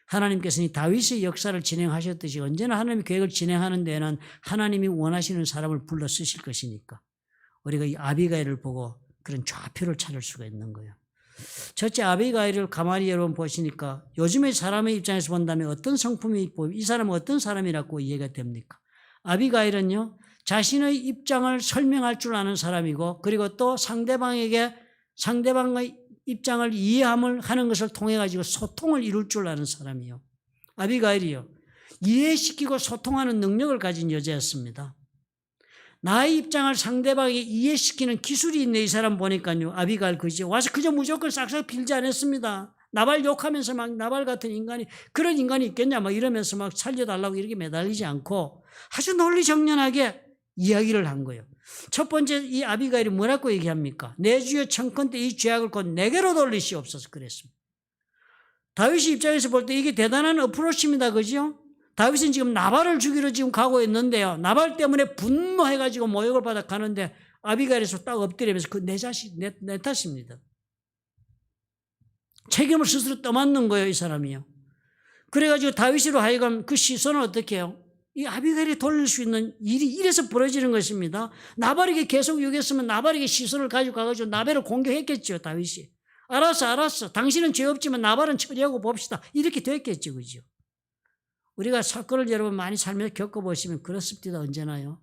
하나님께서는 다윗의 역사를 진행하셨듯이 언제나 하나님의 계획을 진행하는 데에는 하나님이 원하시는 사람을 불러 쓰실 것이니까 우리가 이 아비가일을 보고 그런 좌표를 찾을 수가 있는 거예요. 첫째, 아비가일을 가만히 여러분 보시니까 요즘의 사람의 입장에서 본다면 어떤 성품이 이 사람은 어떤 사람이라고 이해가 됩니까? 아비가일은요, 자신의 입장을 설명할 줄 아는 사람이고, 그리고 또 상대방의 입장을 이해함을 하는 것을 통해 가지고 소통을 이룰 줄 아는 사람이요. 아비가일이요, 이해시키고 소통하는 능력을 가진 여자였습니다. 나의 입장을 상대방에게 이해시키는 기술이 있네. 이 사람 보니까요. 아비가일 그죠. 와서 그저 무조건 싹싹 빌지 않았습니다. 나발 욕하면서 막 나발 같은 인간이 그런 인간이 있겠냐 막 이러면서 막 살려달라고 이렇게 매달리지 않고 아주 논리정연하게 이야기를 한 거예요. 첫 번째 이 아비가일이 뭐라고 얘기합니까? 내 주여 청컨대 이 죄악을 곧 내게로 돌리시옵소서 그랬습니다. 다윗의 입장에서 볼 때 이게 대단한 어프로치입니다. 그죠? 다윗은 지금 나발을 죽이러 지금 가고 있는데요. 나발 때문에 분노해가지고 모욕을 받아 가는데 아비가일에서 딱 엎드리면서 그 내 자식, 내 탓입니다. 책임을 스스로 떠맡는 거예요, 이 사람이요. 그래가지고 다윗으로 하여금 그 시선을 어떻게 해요? 이 아비가일이 돌릴 수 있는 일이 이래서 벌어지는 것입니다. 나발에게 계속 욕했으면 나발에게 시선을 가지고 가가지고 나발을 공격했겠죠, 다윗이. 알았어. 당신은 죄 없지만 나발은 처리하고 봅시다. 이렇게 됐겠죠, 그죠? 우리가 사건을 여러분 많이 살면서 겪어보시면 그렇습니다. 언제나요.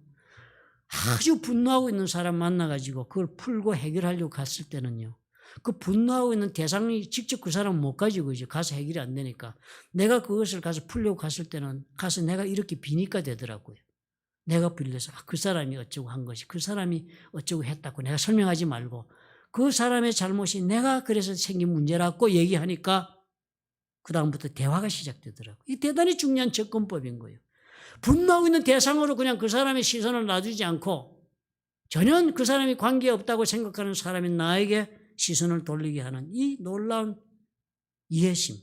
아주 분노하고 있는 사람 만나가지고 그걸 풀고 해결하려고 갔을 때는요. 그 분노하고 있는 대상이 직접 그 사람은 못 가지고 이제 가서 해결이 안 되니까 내가 그것을 가서 풀려고 갔을 때는 가서 내가 이렇게 비니까 되더라고요. 내가 빌려서 그 사람이 어쩌고 한 것이 그 사람이 어쩌고 했다고 내가 설명하지 말고 그 사람의 잘못이 내가 그래서 생긴 문제라고 얘기하니까 그 다음부터 대화가 시작되더라고요. 이 대단히 중요한 접근법인 거예요. 분노하고 있는 대상으로 그냥 그 사람의 시선을 놔두지 않고 전혀 그 사람이 관계없다고 생각하는 사람이 나에게 시선을 돌리게 하는 이 놀라운 이해심.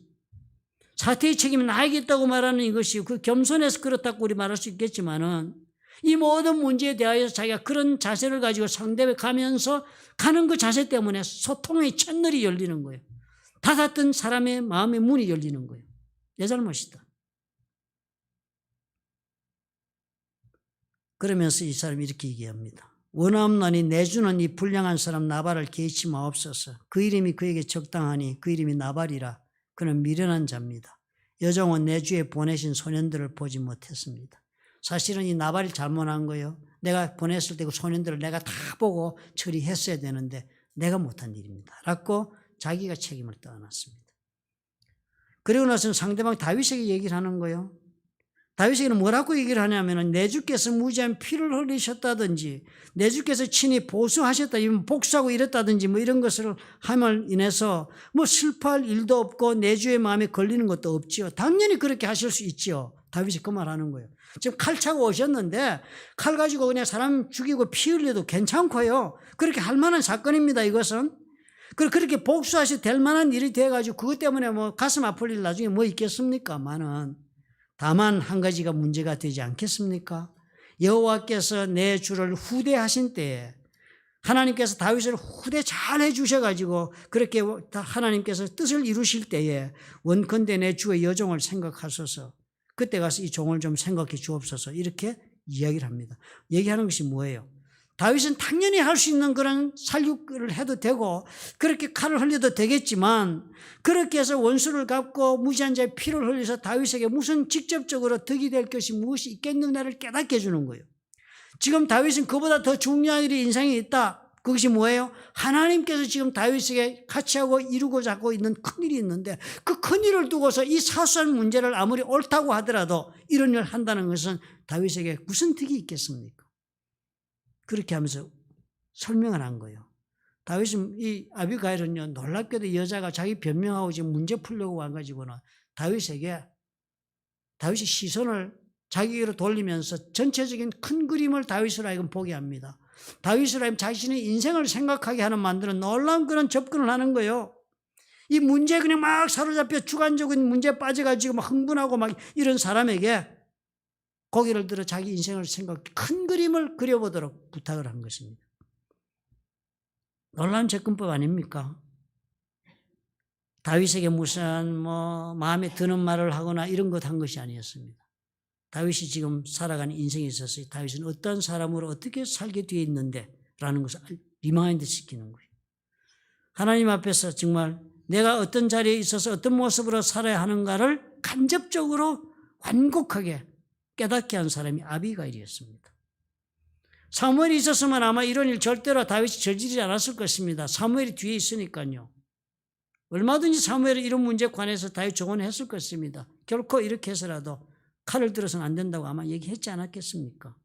사태의 책임이 나에게 있다고 말하는 이것이 그 겸손해서 그렇다고 우리 말할 수 있겠지만은 이 모든 문제에 대하여서 자기가 그런 자세를 가지고 상대에 가면서 가는 그 자세 때문에 소통의 채널이 열리는 거예요. 닫았던 사람의 마음의 문이 열리는 거예요. 내 잘못이다. 그러면서 이 사람이 이렇게 얘기합니다. 원함나니 내주는 이 불량한 사람 나발을 개의치 마옵소서. 그 이름이 그에게 적당하니 그 이름이 나발이라. 그는 미련한 자입니다. 여종은 내주에 보내신 소년들을 보지 못했습니다. 사실은 이 나발이 잘못한 거예요. 내가 보냈을 때 그 소년들을 내가 다 보고 처리했어야 되는데 내가 못한 일입니다. 라고 자기가 책임을 떠안았습니다. 그리고 나서는 상대방 다윗에게 얘기를 하는 거예요. 다윗에게는 뭐라고 얘기를 하냐면 내 주께서 무지한 피를 흘리셨다든지 내 주께서 친히 보수하셨다, 복수하고 이랬다든지 뭐 이런 것을 함을 인해서 뭐 슬퍼할 일도 없고 내 주의 마음에 걸리는 것도 없지요. 당연히 그렇게 하실 수 있지요. 다윗이 그 말하는 거예요. 지금 칼 차고 오셨는데 칼 가지고 그냥 사람 죽이고 피 흘려도 괜찮고요. 그렇게 할 만한 사건입니다. 이것은. 그렇게 복수하셔도 될 만한 일이 돼가지고 그것 때문에 뭐 가슴 아플 일 나중에 뭐 있겠습니까만은 다만 한 가지가 문제가 되지 않겠습니까? 여호와께서 내 주를 후대하신 때에 하나님께서 다윗을 후대 잘 해주셔가지고 그렇게 하나님께서 뜻을 이루실 때에 원컨대 내 주의 여종을 생각하소서. 그때 가서 이 종을 좀 생각해 주옵소서. 이렇게 이야기를 합니다. 얘기하는 것이 뭐예요? 다윗은 당연히 할 수 있는 그런 살육을 해도 되고 그렇게 칼을 흘려도 되겠지만 그렇게 해서 원수를 갚고 무지한 자의 피를 흘려서 다윗에게 무슨 직접적으로 득이 될 것이 무엇이 있겠느냐를 깨닫게 해주는 거예요. 지금 다윗은 그보다 더 중요한 일이 인생에 있다. 그것이 뭐예요? 하나님께서 지금 다윗에게 같이 하고 이루고자 하고 있는 큰일이 있는데 그 큰일을 두고서 이 사소한 문제를 아무리 옳다고 하더라도 이런 일을 한다는 것은 다윗에게 무슨 득이 있겠습니까? 그렇게 하면서 설명을 한 거예요. 다윗은 이 아비가일은요, 놀랍게도 여자가 자기 변명하고 지금 문제 풀려고 와가지고는 다윗이 시선을 자기로 돌리면서 전체적인 큰 그림을 다윗으로 하여금 보게 합니다. 다윗으로 하여금 자신의 인생을 생각하게 하는 만드는 놀라운 그런 접근을 하는 거예요. 이 문제에 그냥 막 사로잡혀 주관적인 문제에 빠져가지고 막 흥분하고 막 이런 사람에게 고개를 들어 자기 인생을 큰 그림을 그려보도록 부탁을 한 것입니다. 놀라운 접근법 아닙니까? 다윗에게 무슨 마음에 드는 말을 하거나 이런 것 한 것이 아니었습니다. 다윗이 지금 살아가는 인생에 있어서 다윗은 어떤 사람으로 어떻게 살게 되어 있는데 라는 것을 리마인드 시키는 거예요. 하나님 앞에서 정말 내가 어떤 자리에 있어서 어떤 모습으로 살아야 하는가를 간접적으로 완곡하게 깨닫게 한 사람이 아비가일이었습니다. 사무엘이 있었으면 아마 이런 일 절대로 다윗이 저지르지 않았을 것입니다. 사무엘이 뒤에 있으니까요. 얼마든지 사무엘이 이런 문제에 관해서 다윗 조언했을 것입니다. 결코 이렇게 해서라도 칼을 들어서는 안 된다고 아마 얘기했지 않았겠습니까?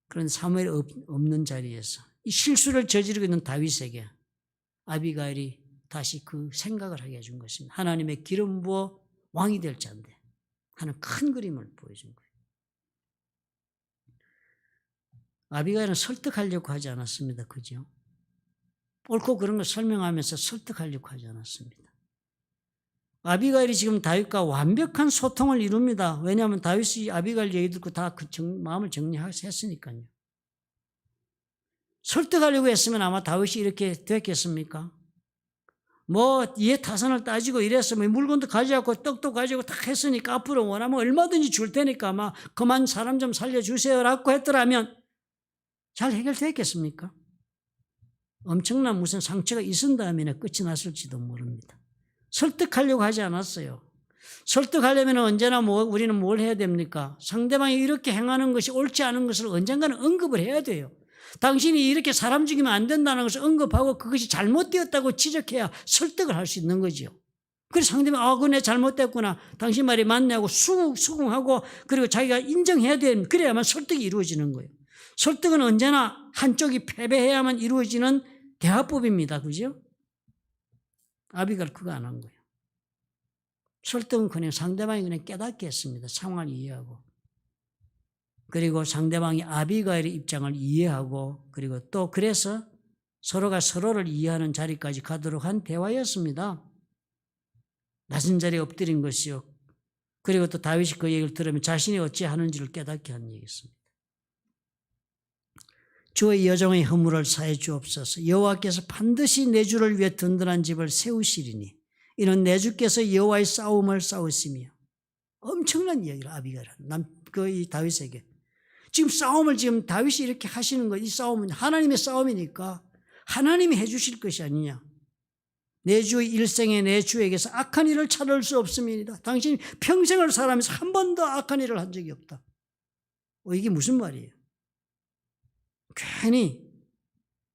그런데 사무엘이 없는 자리에서 이 실수를 저지르고 있는 다윗에게 아비가일이 다시 그 생각을 하게 해준 것입니다. 하나님의 기름 부어 왕이 될 자인데 하는 큰 그림을 보여준 거예요. 아비가일은 설득하려고 하지 않았습니다. 그죠? 옳고 그런 걸 설명하면서 설득하려고 하지 않았습니다. 아비가일이 지금 다윗과 완벽한 소통을 이룹니다. 왜냐하면 다윗이 아비가일 얘기 듣고 다 그 마음을 정리했으니까요. 설득하려고 했으면 아마 다윗이 이렇게 됐겠습니까? 이해 타산을 따지고 이랬으면 물건도 가져갖고 떡도 가지고 다 했으니까 앞으로 원하면 얼마든지 줄 테니까 아마 그만 사람 좀 살려주세요라고 했더라면 잘 해결됐겠습니까? 엄청난 무슨 상처가 있은 다음에 끝이 났을지도 모릅니다. 설득하려고 하지 않았어요. 설득하려면 언제나 우리는 뭘 해야 됩니까? 상대방이 이렇게 행하는 것이 옳지 않은 것을 언젠가는 언급을 해야 돼요. 당신이 이렇게 사람 죽이면 안 된다는 것을 언급하고 그것이 잘못되었다고 지적해야 설득을 할 수 있는 거죠. 그래서 상대방이 그네 잘못됐구나. 당신 말이 맞네 하고 수긍하고 그리고 자기가 인정해야 되는 그래야만 설득이 이루어지는 거예요. 설득은 언제나 한쪽이 패배해야만 이루어지는 대화법입니다. 그죠? 아비가일 그거 안 한 거예요. 설득은 그냥 상대방이 그냥 깨닫게 했습니다. 상황을 이해하고. 그리고 상대방이 아비가일의 입장을 이해하고 그리고 또 그래서 서로가 서로를 이해하는 자리까지 가도록 한 대화였습니다. 낮은 자리에 엎드린 것이요. 그리고 또 다윗이 그 얘기를 들으면 자신이 어찌하는지를 깨닫게 한 얘기였습니다. 주의 여종의 허물을 사해 주옵소서. 여호와께서 반드시 내 주를 위해 든든한 집을 세우시리니 이는 내 주께서 여호와의 싸움을 싸우시며. 엄청난 이야기를 아비가일 이 다윗에게. 지금 싸움을 지금 다윗이 이렇게 하시는 거, 이 싸움은 하나님의 싸움이니까 하나님이 해주실 것이 아니냐. 내 주의 일생에 내 주에게서 악한 일을 찾을 수 없음이니이다. 당신이 평생을 살아가면서 한 번도 악한 일을 한 적이 없다. 이게 무슨 말이에요? 괜히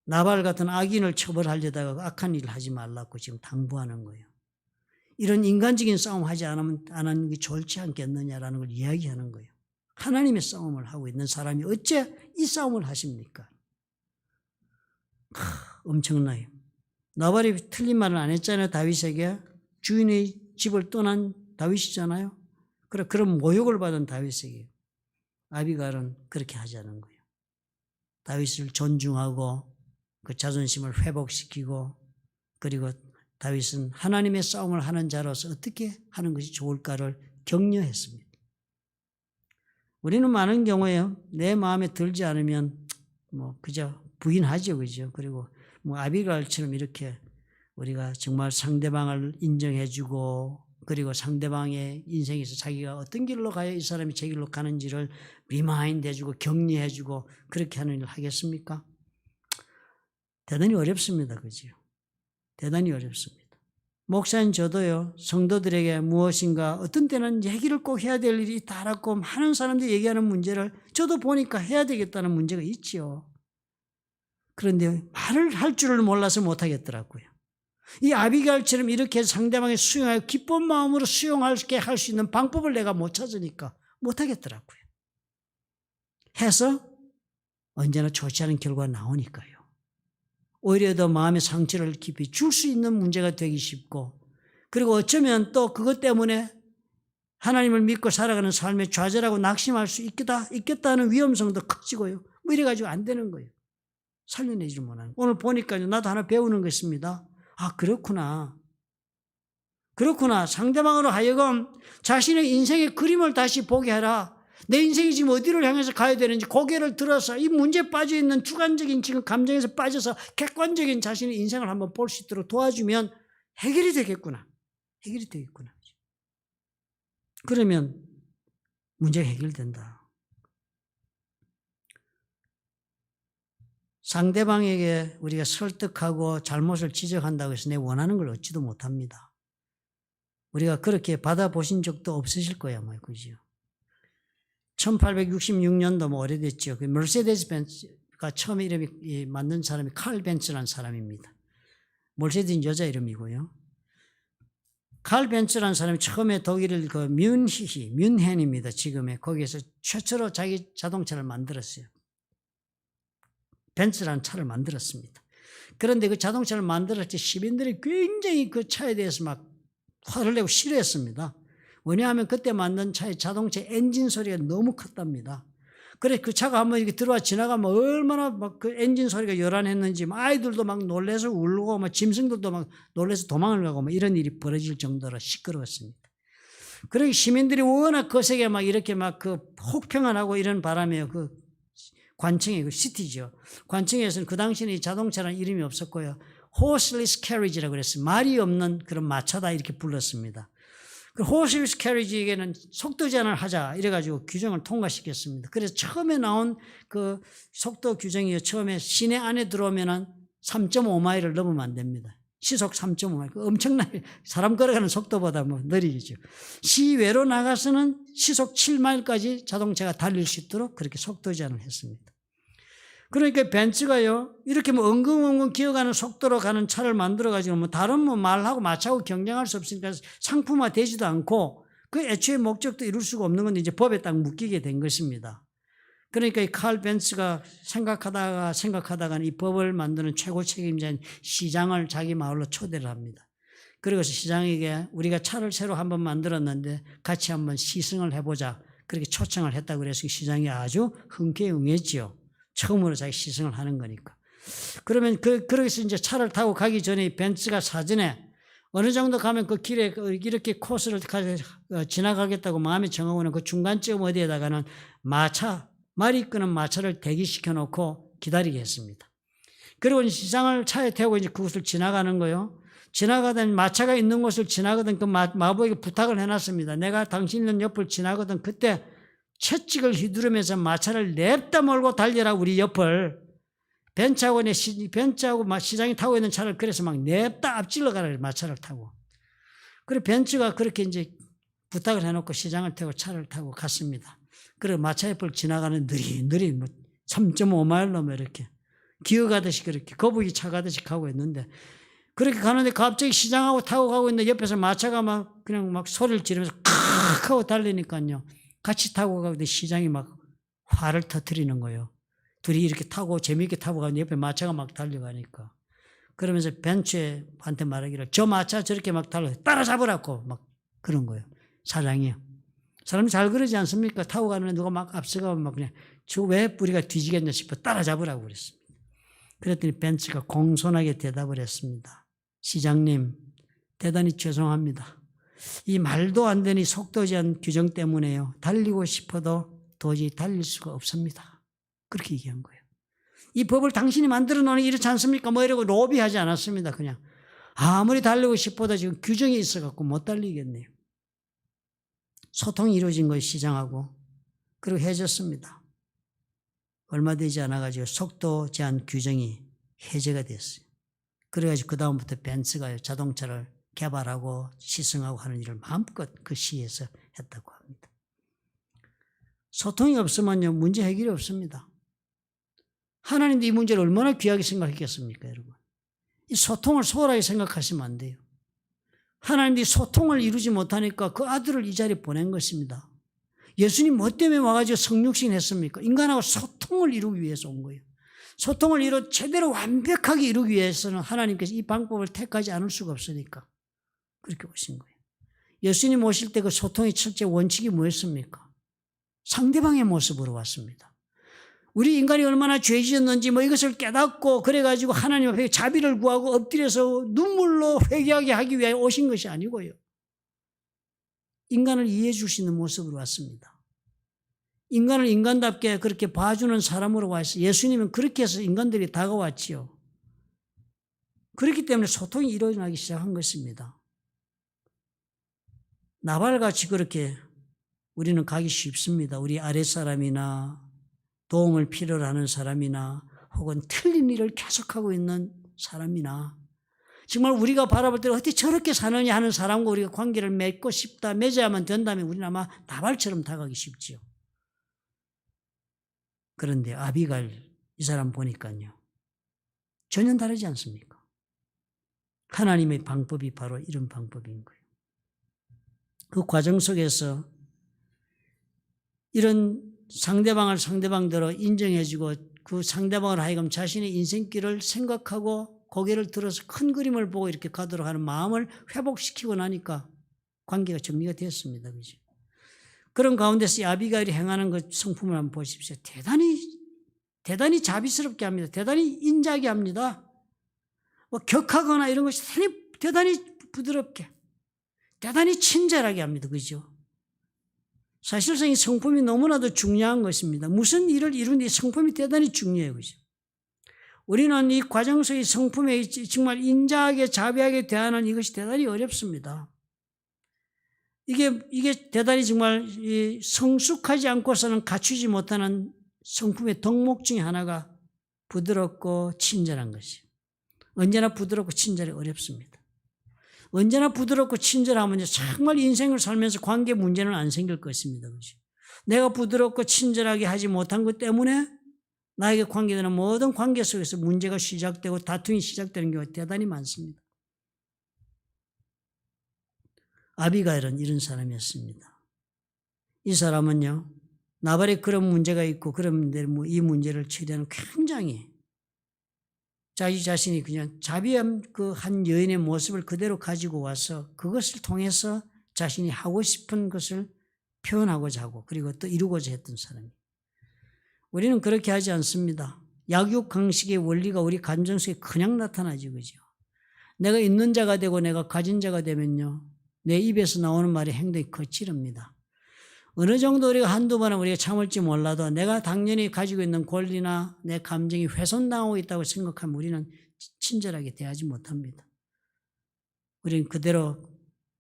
나발 같은 악인을 처벌하려다가 악한 일을 하지 말라고 지금 당부하는 거예요. 이런 인간적인 싸움 하지 않는 게 좋지 않겠느냐라는 걸 이야기하는 거예요. 하나님의 싸움을 하고 있는 사람이 어째 이 싸움을 하십니까? 엄청나요. 나발이 틀린 말을 안 했잖아요. 다윗에게. 주인의 집을 떠난 다윗이잖아요. 그런 모욕을 받은 다윗에게 아비가일은 그렇게 하지 않은 거예요. 다윗을 존중하고 그 자존심을 회복시키고, 그리고 다윗은 하나님의 싸움을 하는 자로서 어떻게 하는 것이 좋을까를 격려했습니다. 우리는 많은 경우에 내 마음에 들지 않으면 그저 부인하죠, 그죠? 그리고 아비가일처럼 이렇게 우리가 정말 상대방을 인정해주고, 그리고 상대방의 인생에서 자기가 어떤 길로 가야 이 사람이 제 길로 가는지를 리마인드 해주고 격려해주고 그렇게 하는 일을 하겠습니까? 대단히 어렵습니다. 그죠? 대단히 어렵습니다. 목사님 저도요, 성도들에게 무엇인가 어떤 때는 얘기를 꼭 해야 될 일이 있다라고 많은 사람들이 얘기하는 문제를 저도 보니까 해야 되겠다는 문제가 있죠. 그런데 말을 할 줄을 몰라서 못하겠더라고요. 이 아비가일처럼 이렇게 상대방의 수용하여 기쁜 마음으로 수용하게 할 수 있는 방법을 내가 못 찾으니까 못하겠더라고요. 해서 언제나 좋지 않은 결과가 나오니까요. 오히려 더 마음의 상처를 깊이 줄 수 있는 문제가 되기 쉽고, 그리고 어쩌면 또 그것 때문에 하나님을 믿고 살아가는 삶에 좌절하고 낙심할 수 있겠다는 위험성도 커지고요. 이래가지고 안 되는 거예요. 살려내지를 못하는. 오늘 보니까요, 나도 하나 배우는 것입니다. 그렇구나. 상대방으로 하여금 자신의 인생의 그림을 다시 보게 하라. 내 인생이 지금 어디를 향해서 가야 되는지 고개를 들어서 이 문제에 빠져있는 주관적인 지금 감정에서 빠져서 객관적인 자신의 인생을 한번 볼 수 있도록 도와주면 해결이 되겠구나. 그러면 문제가 해결된다. 상대방에게 우리가 설득하고 잘못을 지적한다고 해서 내 원하는 걸 얻지도 못합니다. 우리가 그렇게 받아보신 적도 없으실 거야, 그죠? 1866년도 오래됐죠. 그 머세데스 벤츠가 처음에 이름이 만든 사람이 칼 벤츠라는 사람입니다. 머세데스는 여자 이름이고요. 칼 벤츠라는 사람이 처음에 독일 그 뮌헨입니다. 지금의 거기에서 최초로 자기 자동차를 만들었어요. 벤츠라는 차를 만들었습니다. 그런데 그 자동차를 만들었을 때 시민들이 굉장히 그 차에 대해서 막 화를 내고 싫어했습니다. 왜냐하면 그때 만든 차의 자동차 엔진 소리가 너무 컸답니다. 그래 그 차가 한번 이렇게 들어와 지나가면 얼마나 막 그 엔진 소리가 요란했는지 아이들도 막 놀래서 울고 막 짐승들도 막 놀래서 도망을 가고 막 이런 일이 벌어질 정도로 시끄러웠습니다. 그러니 시민들이 워낙 거세게 막 이렇게 막 그 혹평을 이런 바람에 그 관청에 그 시티죠. 관청에서는 그 당시에는 이 자동차라는 이름이 없었고요. horseless carriage라고 그랬어요. 말이 없는 그런 마차다 이렇게 불렀습니다. 그 horseless carriage에게는 속도 제한을 하자 이래가지고 규정을 통과시켰습니다. 그래서 처음에 나온 그 속도 규정이요. 처음에 시내 안에 들어오면은 3.5마일을 넘으면 안 됩니다. 시속 3.5마일. 엄청나게 사람 걸어가는 속도보다 느리죠. 시외로 나가서는 시속 7마일까지 자동차가 달릴 수 있도록 그렇게 속도 제한을 했습니다. 그러니까 벤츠가요, 이렇게 엉금엉금 기어가는 속도로 가는 차를 만들어가지고 다른 말하고 마차하고 경쟁할 수 없으니까 상품화 되지도 않고 그 애초에 목적도 이룰 수가 없는 건데 이제 법에 딱 묶이게 된 것입니다. 그러니까 이 칼 벤츠가 생각하다가 이 법을 만드는 최고 책임자인 시장을 자기 마을로 초대를 합니다. 그리고서 시장에게 우리가 차를 새로 한번 만들었는데 같이 한번 시승을 해보자. 그렇게 초청을 했다고 그래서 시장이 아주 흔쾌히 응했지요. 처음으로 자기 시승을 하는 거니까. 그러면 그러고서 이제 차를 타고 가기 전에 벤츠가 사전에 어느 정도 가면 그 길에 이렇게 코스를 지나가겠다고 마음에 정하고는 그 중간쯤 어디에다가는 말이 이끄는 마차를 대기시켜 놓고 기다리게 했습니다. 그리고 시장을 차에 태우고 이제 그곳을 지나가는 거요. 지나가던 마차가 있는 곳을 지나가던 그 마부에게 부탁을 해놨습니다. 내가 당신 있는 옆을 지나가던 그때 채찍을 휘두르면서 마차를 냅다 몰고 달려라 우리 옆을. 벤츠하고 시장이 타고 있는 차를 그래서 막 냅다 앞질러 가라 마차를 타고. 그리고 벤츠가 그렇게 이제 부탁을 해놓고 시장을 타고 차를 타고 갔습니다. 그리고 마차 옆을 지나가는 느리 뭐 3.5마일로 뭐 이렇게 기어가듯이 그렇게 거북이 차 가듯이 가고 있는데 그렇게 가는데 갑자기 시장하고 타고 가고 있는데 옆에서 마차가 막 그냥 막 소리를 지르면서 칵 하고 달리니까요. 같이 타고 가는데 시장이 막 화를 터뜨리는 거예요. 둘이 이렇게 타고 재미있게 타고 가는데 옆에 마차가 막 달려가니까. 그러면서 벤츠한테 말하기를 저 마차 저렇게 막 따라잡으라고 막 그런 거예요. 사장이요. 사람이 잘 그러지 않습니까? 타고 가는데 누가 막 앞서가면 막 그냥 저 왜 뿌리가 뒤지겠냐 싶어 따라잡으라고 그랬습니다. 그랬더니 벤츠가 공손하게 대답을 했습니다. 시장님, 대단히 죄송합니다. 이 말도 안 되는 속도 제한 규정 때문에요. 달리고 싶어도 도저히 달릴 수가 없습니다. 그렇게 얘기한 거예요. 이 법을 당신이 만들어 놓으니 이렇지 않습니까? 뭐 이러고 로비하지 않았습니다. 그냥 아무리 달리고 싶어도 지금 규정이 있어갖고 못 달리겠네요. 소통이 이루어진 거예요. 시장하고. 그리고 해졌습니다. 얼마 되지 않아가지고 속도 제한 규정이 해제가 됐어요. 그래가지고 그 다음부터 벤츠가 자동차를 개발하고 시승하고 하는 일을 마음껏 그 시에서 했다고 합니다. 소통이 없으면요 문제 해결이 없습니다. 하나님도 이 문제를 얼마나 귀하게 생각했겠습니까, 여러분? 이 소통을 소홀하게 생각하시면 안 돼요. 하나님도 이 소통을 이루지 못하니까 그 아들을 이 자리에 보낸 것입니다. 예수님 뭐 때문에 와가지고 성육신 했습니까? 인간하고 소통을 이루기 위해서 온 거예요. 소통을 제대로 완벽하게 이루기 위해서는 하나님께서 이 방법을 택하지 않을 수가 없으니까 그렇게 오신 거예요. 예수님 오실 때 그 소통의 첫째 원칙이 뭐였습니까? 상대방의 모습으로 왔습니다. 우리 인간이 얼마나 죄 지었는지 뭐 이것을 깨닫고 그래가지고 하나님 앞에 자비를 구하고 엎드려서 눈물로 회개하게 하기 위해 오신 것이 아니고요. 인간을 이해해 줄 수 있는 모습으로 왔습니다. 인간을 인간답게 그렇게 봐주는 사람으로 왔어요. 예수님은 그렇게 해서 인간들이 다가왔지요. 그렇기 때문에 소통이 일어나기 시작한 것입니다. 나발같이 그렇게 우리는 가기 쉽습니다. 우리 아랫사람이나 도움을 필요로 하는 사람이나 혹은 틀린 일을 계속하고 있는 사람이나 정말 우리가 바라볼 때 어떻게 저렇게 사느냐 하는 사람과 우리가 관계를 맺고 싶다, 맺어야만 된다면 우리는 아마 나발처럼 다가가기 쉽지요. 그런데 아비가일 이 사람 보니까요. 전혀 다르지 않습니까? 하나님의 방법이 바로 이런 방법인 거예요. 그 과정 속에서 이런 상대방을 상대방대로 인정해주고 그 상대방을 하여금 자신의 인생길을 생각하고 고개를 들어서 큰 그림을 보고 이렇게 가도록 하는 마음을 회복시키고 나니까 관계가 정리가 되었습니다. 그죠? 그런 가운데서 이 아비가일이 행하는 그 성품을 한번 보십시오. 대단히 자비스럽게 합니다. 대단히 인자하게 합니다. 뭐 격하거나 이런 것이 대단히 부드럽게, 대단히 친절하게 합니다. 그죠? 사실상 이 성품이 너무나도 중요한 것입니다. 무슨 일을 이루는데 이 성품이 대단히 중요해요. 그죠? 우리는 이 과정 속의 성품에 정말 인자하게 자비하게 대하는 이것이 대단히 어렵습니다. 이게 대단히 정말 성숙하지 않고서는 갖추지 못하는 성품의 덕목 중에 하나가 부드럽고 친절한 것이에요. 언제나 부드럽고 친절이 어렵습니다. 언제나 부드럽고 친절하면 정말 인생을 살면서 관계 문제는 안 생길 것입니다. 그렇죠? 내가 부드럽고 친절하게 하지 못한 것 때문에 나에게 관계되는 모든 관계 속에서 문제가 시작되고 다툼이 시작되는 경우가 대단히 많습니다. 아비가일은 이런 사람이었습니다. 이 사람은요, 나발에 그런 문제가 있고 그런데 이 문제를 처리하는 굉장히 자기 자신이 그냥 자비한 그 한 여인의 모습을 그대로 가지고 와서 그것을 통해서 자신이 하고 싶은 것을 표현하고자 하고 그리고 또 이루고자 했던 사람이에요. 우리는 그렇게 하지 않습니다. 약육강식의 원리가 우리 감정 속에 그냥 나타나죠. 그죠? 내가 있는 자가 되고 내가 가진 자가 되면요, 내 입에서 나오는 말이 행동이 거칠습니다. 어느 정도 우리가 한두 번은 우리가 참을지 몰라도 내가 당연히 가지고 있는 권리나 내 감정이 훼손당하고 있다고 생각하면 우리는 친절하게 대하지 못합니다. 우리는 그대로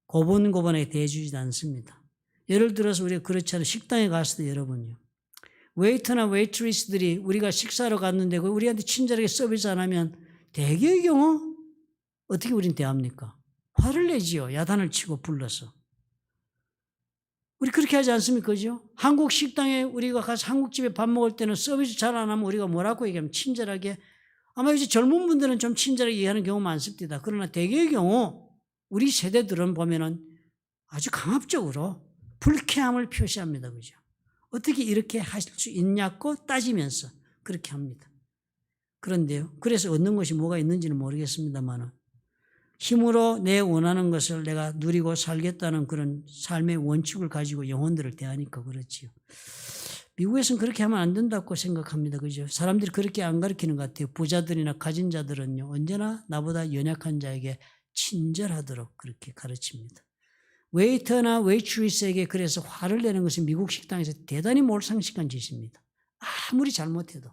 고분고분하게 대해주지 않습니다. 예를 들어서 우리가 그렇지 않은 식당에 갔을 때 여러분요, 웨이터나 웨이트리스들이 우리가 식사로 갔는데 우리한테 친절하게 서비스 안 하면 대개의 경우 어떻게 우린 대합니까? 화를 내지요. 야단을 치고 불러서. 우리 그렇게 하지 않습니까? 그죠? 한국 식당에 우리가 가서 한국집에 밥 먹을 때는 서비스 잘 안 하면 우리가 뭐라고 얘기하면 친절하게, 아마 이제 젊은 분들은 좀 친절하게 이해하는 경우 많습니다. 그러나 대개의 경우 우리 세대들은 보면은 아주 강압적으로 불쾌함을 표시합니다. 그죠? 어떻게 이렇게 하실 수 있냐고 따지면서 그렇게 합니다. 그런데요, 그래서 얻는 것이 뭐가 있는지는 모르겠습니다만 힘으로 내 원하는 것을 내가 누리고 살겠다는 그런 삶의 원칙을 가지고 영혼들을 대하니까 그렇지요. 미국에서는 그렇게 하면 안 된다고 생각합니다. 그죠? 사람들이 그렇게 안 가르치는 것 같아요. 부자들이나 가진 자들은요, 언제나 나보다 연약한 자에게 친절하도록 그렇게 가르칩니다. 웨이터나 웨이트리스에게 그래서 화를 내는 것은 미국 식당에서 대단히 몰상식한 짓입니다. 아무리 잘못해도.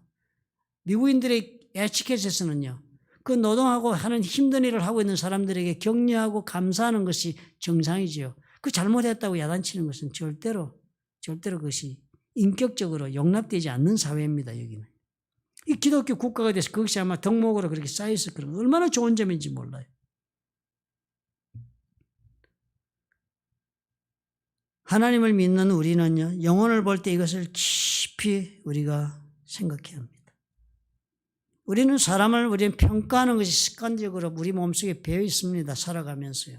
미국인들의 에티켓에서는요, 그 노동하고 하는 힘든 일을 하고 있는 사람들에게 격려하고 감사하는 것이 정상이지요. 그 잘못했다고 야단치는 것은 절대로 그것이 인격적으로 용납되지 않는 사회입니다. 여기는. 이 기독교 국가가 돼서 그것이 아마 덕목으로 그렇게 쌓여서 그런 거 얼마나 좋은 점인지 몰라요. 하나님을 믿는 우리는요, 영혼을 볼 때 이것을 깊이 우리가 생각해야 합니다. 우리는 우리는 평가하는 것이 습관적으로 우리 몸속에 배어 있습니다. 살아가면서요.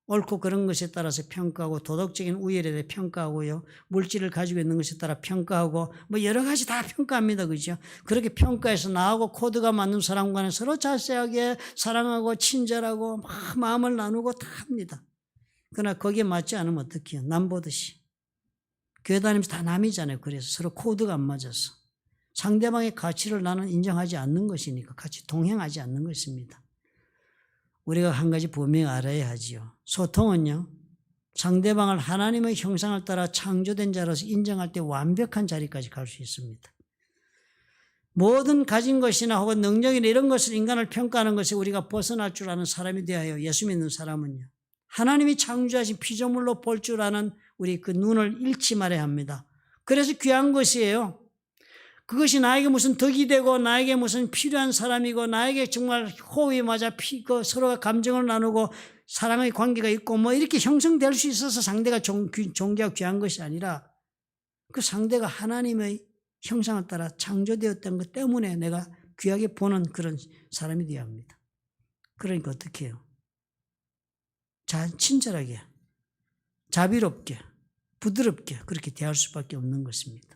옳고 그런 것에 따라서 평가하고, 도덕적인 우열에 대해 평가하고요, 물질을 가지고 있는 것에 따라 평가하고, 뭐 여러 가지 다 평가합니다. 그죠? 그렇게 평가해서 나하고 코드가 맞는 사람과는 서로 자세하게 사랑하고 친절하고 막 마음을 나누고 다 합니다. 그러나 거기에 맞지 않으면 어떡해요? 남 보듯이. 교회 다니면서 다 남이잖아요. 그래서 서로 코드가 안 맞아서. 상대방의 가치를 나는 인정하지 않는 것이니까 같이 동행하지 않는 것입니다. 우리가 한 가지 분명히 알아야 하지요. 소통은요, 상대방을 하나님의 형상을 따라 창조된 자로서 인정할 때 완벽한 자리까지 갈 수 있습니다. 모든 가진 것이나 혹은 능력이나 이런 것을 인간을 평가하는 것에 우리가 벗어날 줄 아는 사람이 되어야 예수 믿는 사람은요, 하나님이 창조하신 피조물로 볼 줄 아는 우리 그 눈을 잃지 말아야 합니다. 그래서 귀한 것이에요. 그것이 나에게 무슨 덕이 되고 나에게 무슨 필요한 사람이고 나에게 정말 호흡이 맞아 서로가 감정을 나누고 사랑의 관계가 있고 뭐 이렇게 형성될 수 있어서 상대가 존귀하고 귀한 것이 아니라 그 상대가 하나님의 형상을 따라 창조되었던 것 때문에 내가 귀하게 보는 그런 사람이 되어야 합니다. 그러니까 어떻게 해요? 친절하게, 자비롭게, 부드럽게 그렇게 대할 수밖에 없는 것입니다.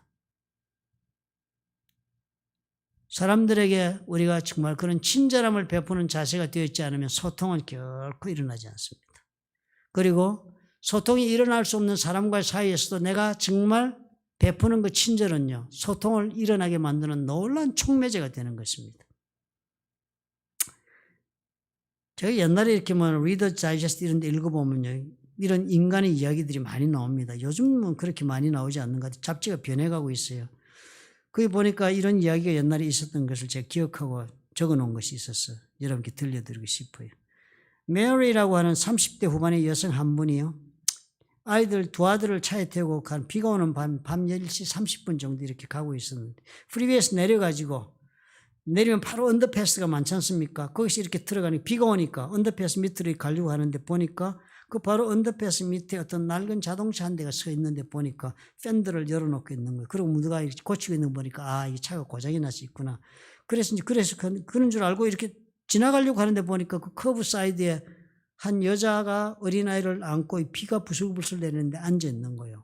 사람들에게 우리가 정말 그런 친절함을 베푸는 자세가 되어있지 않으면 소통은 결코 일어나지 않습니다. 그리고 소통이 일어날 수 없는 사람과의 사이에서도 내가 정말 베푸는 그 친절은요, 소통을 일어나게 만드는 놀라운 촉매제가 되는 것입니다. 제가 옛날에 이렇게 리더 다이제스트 이런 데 읽어보면요, 이런 인간의 이야기들이 많이 나옵니다. 요즘은 그렇게 많이 나오지 않는 것 같아요. 잡지가 변해가고 있어요. 거기 보니까 이런 이야기가 옛날에 있었던 것을 제가 기억하고 적어놓은 것이 있었어요. 여러분께 들려드리고 싶어요. 메리라고 하는 30대 후반의 여성 한 분이요, 두 아들을 차에 태우고 비가 오는 밤 10시 30분 정도 이렇게 가고 있었는데 프리웨이에서 내리면 바로 언더패스가 많지 않습니까? 거기서 이렇게 들어가니 비가 오니까 언더패스 밑으로 가려고 하는데 보니까 그 바로 언더패스 밑에 어떤 낡은 자동차 한 대가 서 있는데 보니까 팬들을 열어놓고 있는 거예요. 그리고 누가 이렇게 고치고 있는 거 보니까 이 차가 고장이 나서 있구나. 그래서 그런 줄 알고 이렇게 지나가려고 하는데 보니까 그 커브 사이드에 한 여자가 어린아이를 안고 비가 부슬부슬 내리는데 앉아 있는 거예요.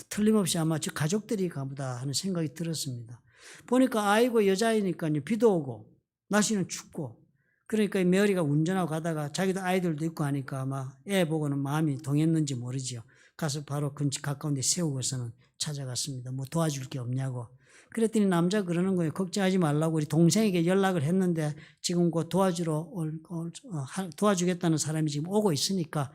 틀림없이 아마 저 가족들이 가보다 하는 생각이 들었습니다. 보니까 아이고 여자아이니까요, 비도 오고 날씨는 춥고, 그러니까 메리가 운전하고 가다가 자기도 아이들도 있고 하니까 아마 애 보고는 마음이 동했는지 모르지요. 가서 바로 가까운 데 세우고서는 찾아갔습니다. 뭐 도와줄 게 없냐고. 그랬더니 남자가 그러는 거예요. 걱정하지 말라고 우리 동생에게 연락을 했는데 지금 곧 도와주겠다는 사람이 지금 오고 있으니까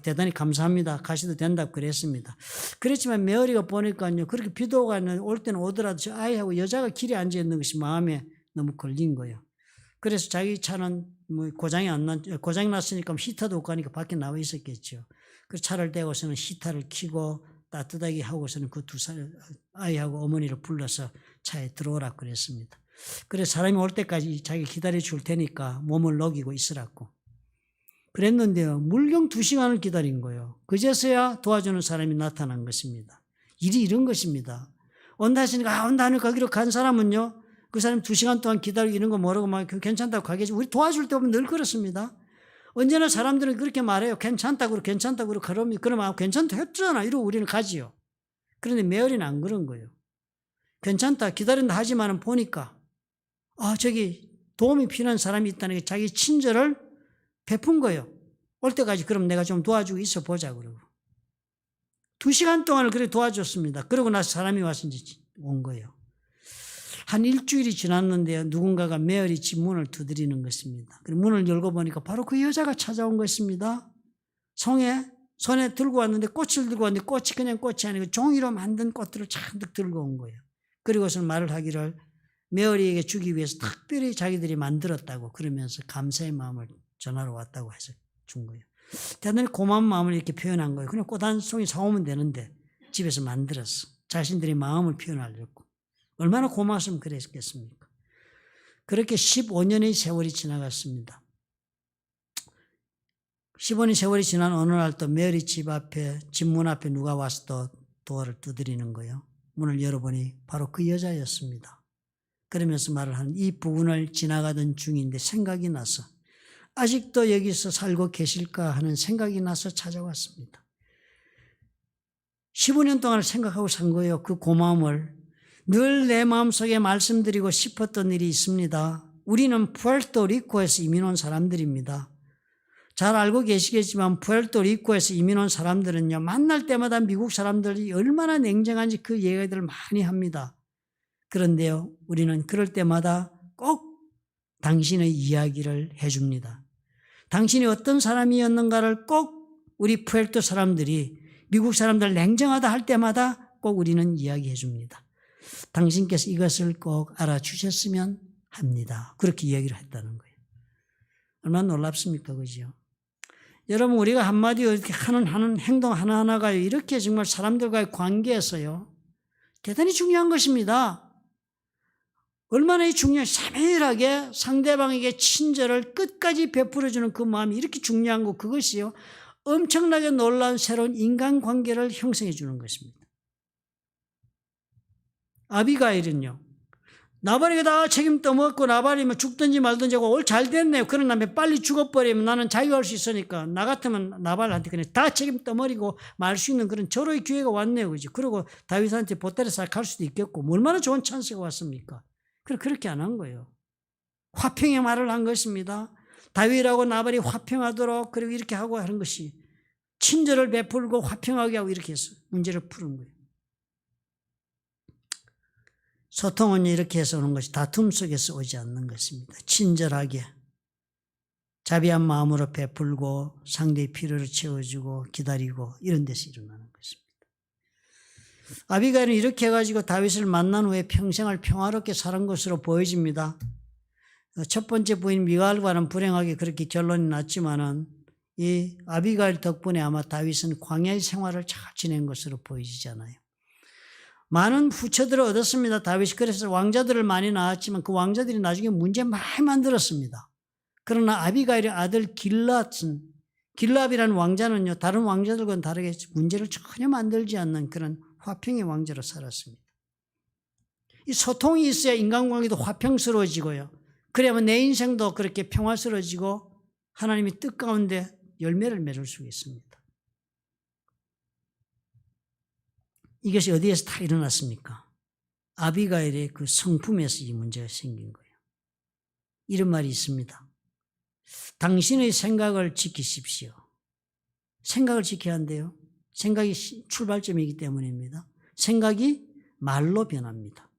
대단히 감사합니다. 가셔도 된다고 그랬습니다. 그렇지만 메어리가 보니까요. 그렇게 비도 올 때는 오더라도 저 아이하고 여자가 길에 앉아 있는 것이 마음에 너무 걸린 거예요. 그래서 자기 차는 뭐 고장이 났으니까 히터도 없고 하니까 밖에 나와 있었겠죠. 그 차를 대고서는 히터를 켜고 따뜻하게 하고서는 그 아이하고 어머니를 불러서 차에 들어오라고 그랬습니다. 그래서 사람이 올 때까지 자기 기다려 줄 테니까 몸을 녹이고 있으라고. 그랬는데요. 물경 2시간을 기다린 거예요. 그제서야 도와주는 사람이 나타난 것입니다. 일이 이런 것입니다. 온다 하시니까 온다 하니까 거기로 간 사람은요. 그 사람 2시간 동안 기다리고 이런 거 모르고 막 괜찮다고 가겠지. 우리 도와줄 때 보면 늘 그렇습니다. 언제나 사람들은 그렇게 말해요. 괜찮다고 그러면 괜찮다 했잖아. 이러고 우리는 가지요. 그런데 메어리는 안 그런 거예요. 괜찮다 기다린다 하지만은 보니까 저기 도움이 필요한 사람이 있다는 게 자기 친절을 베푼 거예요. 올 때까지 그럼 내가 좀 도와주고 있어 보자 그러고 2시간 동안을 그렇게 도와줬습니다. 그러고 나서 사람이 와서 이제 온 거예요. 한 일주일이 지났는데요. 누군가가 메어리 집 문을 두드리는 것입니다. 그리고 문을 열고 보니까 바로 그 여자가 찾아온 것입니다. 손에 들고 왔는데 꽃을 들고 왔는데 꽃이 그냥 꽃이 아니고 종이로 만든 꽃들을 잔뜩 들고 온 거예요. 그리고서 말을 하기를 메어리에게 주기 위해서 특별히 자기들이 만들었다고 그러면서 감사의 마음을 전하러 왔다고 해서 준 거예요. 대단히 고마운 마음을 이렇게 표현한 거예요. 그냥 꽃 한 송이 사오면 되는데 집에서 만들었어. 자신들의 마음을 표현하려고. 얼마나 고마웠으면 그랬겠습니까? 그렇게 15년의 세월이 지나갔습니다. 15년의 세월이 지난 어느 날 또 메어리 집 문 앞에 누가 와서 또 도어를 두드리는 거예요. 문을 열어보니 바로 그 여자였습니다. 그러면서 말을 하는 이 부분을 지나가던 중인데 생각이 나서 아직도 여기서 살고 계실까 하는 생각이 나서 찾아왔습니다. 15년 동안 생각하고 산 거예요. 그 고마움을. 늘 내 마음속에 말씀드리고 싶었던 일이 있습니다. 우리는 푸에르토리코에서 이민 온 사람들입니다. 잘 알고 계시겠지만 푸에르토리코에서 이민 온 사람들은요. 만날 때마다 미국 사람들이 얼마나 냉정한지 그 얘기들을 많이 합니다. 그런데요. 우리는 그럴 때마다 꼭 당신의 이야기를 해줍니다. 당신이 어떤 사람이었는가를 꼭 우리 푸에르토 사람들이 미국 사람들 냉정하다 할 때마다 꼭 우리는 이야기해 줍니다. 당신께서 이것을 꼭 알아주셨으면 합니다. 그렇게 이야기를 했다는 거예요. 얼마나 놀랍습니까? 그죠? 여러분, 우리가 한마디로 이렇게 하는 행동 하나하나가 이렇게 정말 사람들과의 관계에서요, 대단히 중요한 것입니다. 얼마나 세밀하게 상대방에게 친절을 끝까지 베풀어주는 그 마음이 이렇게 중요한 거, 그것이요, 엄청나게 놀라운 새로운 인간관계를 형성해 주는 것입니다. 아비가일은요. 나발에게 다 책임 떠먹고 나발이면 죽든지 말든지 하고 올 잘 됐네요. 그런 다음에 빨리 죽어버리면 나는 자유할 수 있으니까 나 같으면 나발한테 그냥 다 책임 떠버리고 말 수 있는 그런 절호의 기회가 왔네요. 그죠? 그리고 다윗한테 보따리 싹 갈 수도 있겠고 얼마나 좋은 찬스가 왔습니까? 그렇게 안 한 거예요. 화평의 말을 한 것입니다. 다윗하고 나발이 화평하도록 그리고 이렇게 하고 하는 것이 친절을 베풀고 화평하게 하고 이렇게 해서 문제를 푸는 거예요. 소통은 이렇게 해서 오는 것이 다툼 속에서 오지 않는 것입니다. 친절하게 자비한 마음으로 베풀고 상대의 필요를 채워주고 기다리고 이런 데서 일어나는 것입니다. 아비가일은 이렇게 해가지고 다윗을 만난 후에 평생을 평화롭게 사는 것으로 보여집니다. 첫 번째 부인 미갈과는 불행하게 그렇게 결론이 났지만은 이 아비가일 덕분에 아마 다윗은 광야의 생활을 잘 지낸 것으로 보이지잖아요. 많은 후처들을 얻었습니다. 다윗이. 그래서 왕자들을 많이 낳았지만 그 왕자들이 나중에 문제 많이 만들었습니다. 그러나 아비가일의 아들 길랍이라는 왕자는요, 다른 왕자들과는 다르게 문제를 전혀 만들지 않는 그런 화평의 왕자로 살았습니다. 이 소통이 있어야 인간관계도 화평스러워지고요. 그래야만 내 인생도 그렇게 평화스러워지고 하나님의 뜻 가운데 열매를 맺을 수 있습니다. 이것이 어디에서 다 일어났습니까? 아비가일의 그 성품에서 이 문제가 생긴 거예요. 이런 말이 있습니다. 당신의 생각을 지키십시오. 생각을 지켜야 한대요. 생각이 출발점이기 때문입니다. 생각이 말로 변합니다.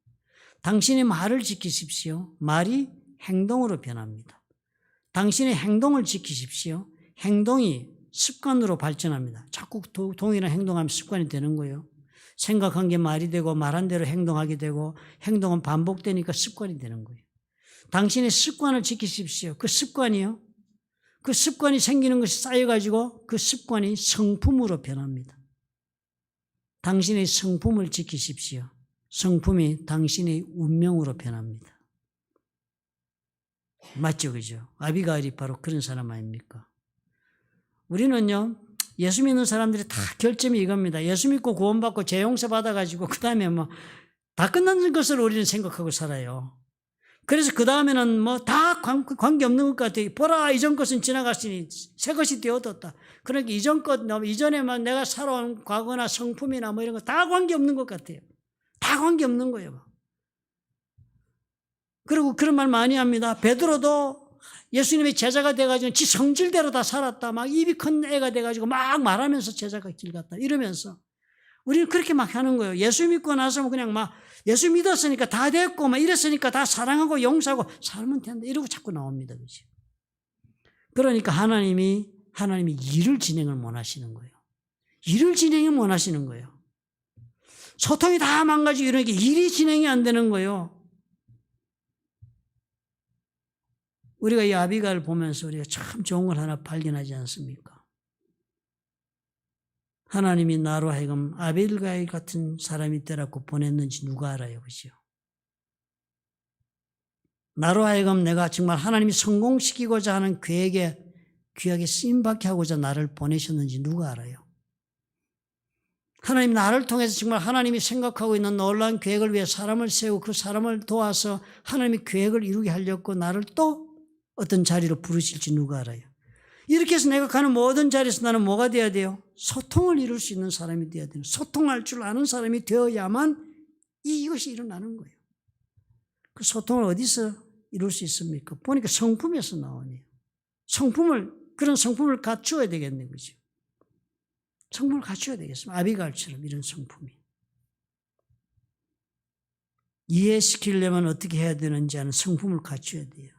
당신의 말을 지키십시오. 말이 행동으로 변합니다. 당신의 행동을 지키십시오. 행동이 습관으로 발전합니다. 자꾸 동일한 행동하면 습관이 되는 거예요. 생각한 게 말이 되고 말한 대로 행동하게 되고 행동은 반복되니까 습관이 되는 거예요. 당신의 습관을 지키십시오. 그 습관이요. 그 습관이 생기는 것이 쌓여가지고 그 습관이 성품으로 변합니다. 당신의 성품을 지키십시오. 성품이 당신의 운명으로 변합니다. 맞죠, 그죠? 아비가일이 바로 그런 사람 아닙니까? 우리는요, 예수 믿는 사람들이 다 결점이 이겁니다. 예수 믿고 구원받고 죄 용서 받아가지고 그 다음에 다 끝난 것으로 우리는 생각하고 살아요. 그래서 그 다음에는 다 관계없는 것 같아요. 보라, 이전 것은 지나갔으니 새 것이 되어졌다. 그러니까 이전에 내가 살아온 과거나 성품이나 이런 거 다 관계없는 것 같아요. 다 관계없는 거예요. 그리고 그런 말 많이 합니다. 베드로도 예수님의 제자가 돼가지고 지 성질대로 다 살았다. 막 입이 큰 애가 돼가지고 막 말하면서 제자가 길 갔다. 이러면서 우리는 그렇게 막 하는 거예요. 예수 믿고 나서 그냥 막 예수 믿었으니까 다 됐고 막 이랬으니까 다 사랑하고 용서하고 살면 된다. 이러고 자꾸 나옵니다. 그렇지? 그러니까 하나님이 일을 진행을 못 하시는 거예요. 일을 진행을 못 하시는 거예요. 소통이 다 망가지고 이러니까 일이 진행이 안 되는 거예요. 우리가 이 아비가를 보면서 우리가 참 좋은 걸 하나 발견하지 않습니까? 하나님이 나로 하여금 아비가일 같은 사람이 되라고 보냈는지 누가 알아요? 그죠? 나로 하여금 내가 정말 하나님이 성공시키고자 하는 계획에 귀하게 쓰임받게 하고자 나를 보내셨는지 누가 알아요? 하나님 나를 통해서 정말 하나님이 생각하고 있는 놀라운 계획을 위해 사람을 세우고 그 사람을 도와서 하나님의 계획을 이루게 하려고 나를 또 어떤 자리로 부르실지 누가 알아요? 이렇게 해서 내가 가는 모든 자리에서 나는 뭐가 돼야 돼요? 소통을 이룰 수 있는 사람이 돼야 돼요. 소통할 줄 아는 사람이 되어야만 이것이 일어나는 거예요. 그 소통을 어디서 이룰 수 있습니까? 보니까 성품에서 나오네요. 그런 성품을 갖추어야 되겠네, 그죠? 성품을 갖춰야 되겠습니다. 아비가일처럼 이런 성품이. 이해시키려면 어떻게 해야 되는지 하는 성품을 갖춰야 돼요.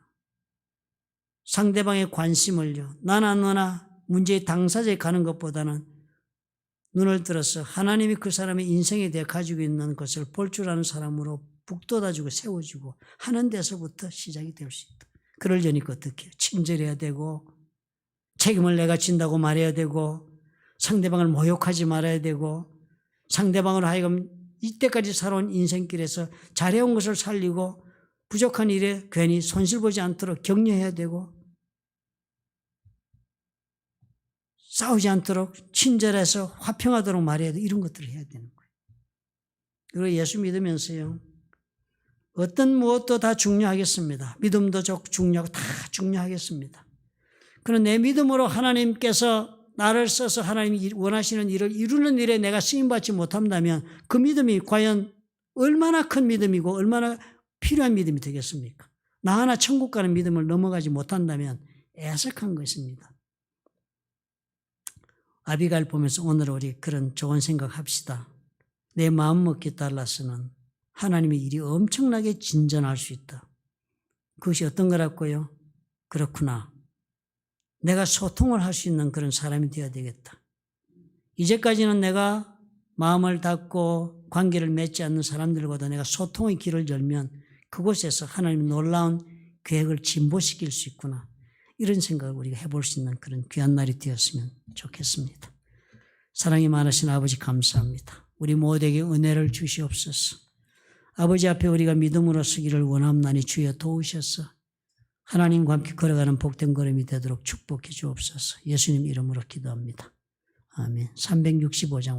상대방의 관심을요, 나나 너나 문제의 당사자에 가는 것보다는 눈을 들어서 하나님이 그 사람의 인생에 대해 가지고 있는 것을 볼 줄 아는 사람으로 북돋아주고 세워주고 하는 데서부터 시작이 될 수 있다. 그러려니까 어떻게 해요? 친절해야 되고 책임을 내가 진다고 말해야 되고 상대방을 모욕하지 말아야 되고 상대방으로 하여금 이때까지 살아온 인생길에서 잘해온 것을 살리고 부족한 일에 괜히 손실 보지 않도록 격려해야 되고 싸우지 않도록 친절해서 화평하도록 말해야 되고 이런 것들을 해야 되는 거예요. 그리고 예수 믿으면서요. 어떤 무엇도 다 중요하겠습니다. 믿음도 중요하고 다 중요하겠습니다. 그런데 내 믿음으로 하나님께서 나를 써서 하나님이 원하시는 일을 이루는 일에 내가 쓰임받지 못한다면 그 믿음이 과연 얼마나 큰 믿음이고 얼마나 필요한 믿음이 되겠습니까? 나 하나 천국 가는 믿음을 넘어가지 못한다면 애석한 것입니다. 아비가일 보면서 오늘 우리 그런 좋은 생각합시다. 내 마음먹기에 따라서는 하나님의 일이 엄청나게 진전할 수 있다. 그것이 어떤 거라고요? 그렇구나. 내가 소통을 할 수 있는 그런 사람이 되어야 되겠다. 이제까지는 내가 마음을 닫고 관계를 맺지 않는 사람들보다 내가 소통의 길을 열면 그곳에서 하나님의 놀라운 계획을 진보시킬 수 있구나. 이런 생각을 우리가 해볼 수 있는 그런 귀한 날이 되었으면 좋겠습니다. 사랑이 많으신 아버지 감사합니다. 우리 모두에게 은혜를 주시옵소서. 아버지 앞에 우리가 믿음으로 서기를 원함나니 주여 도우셔서 하나님과 함께 걸어가는 복된 걸음이 되도록 축복해 주옵소서. 예수님 이름으로 기도합니다. 아멘. 365장 우리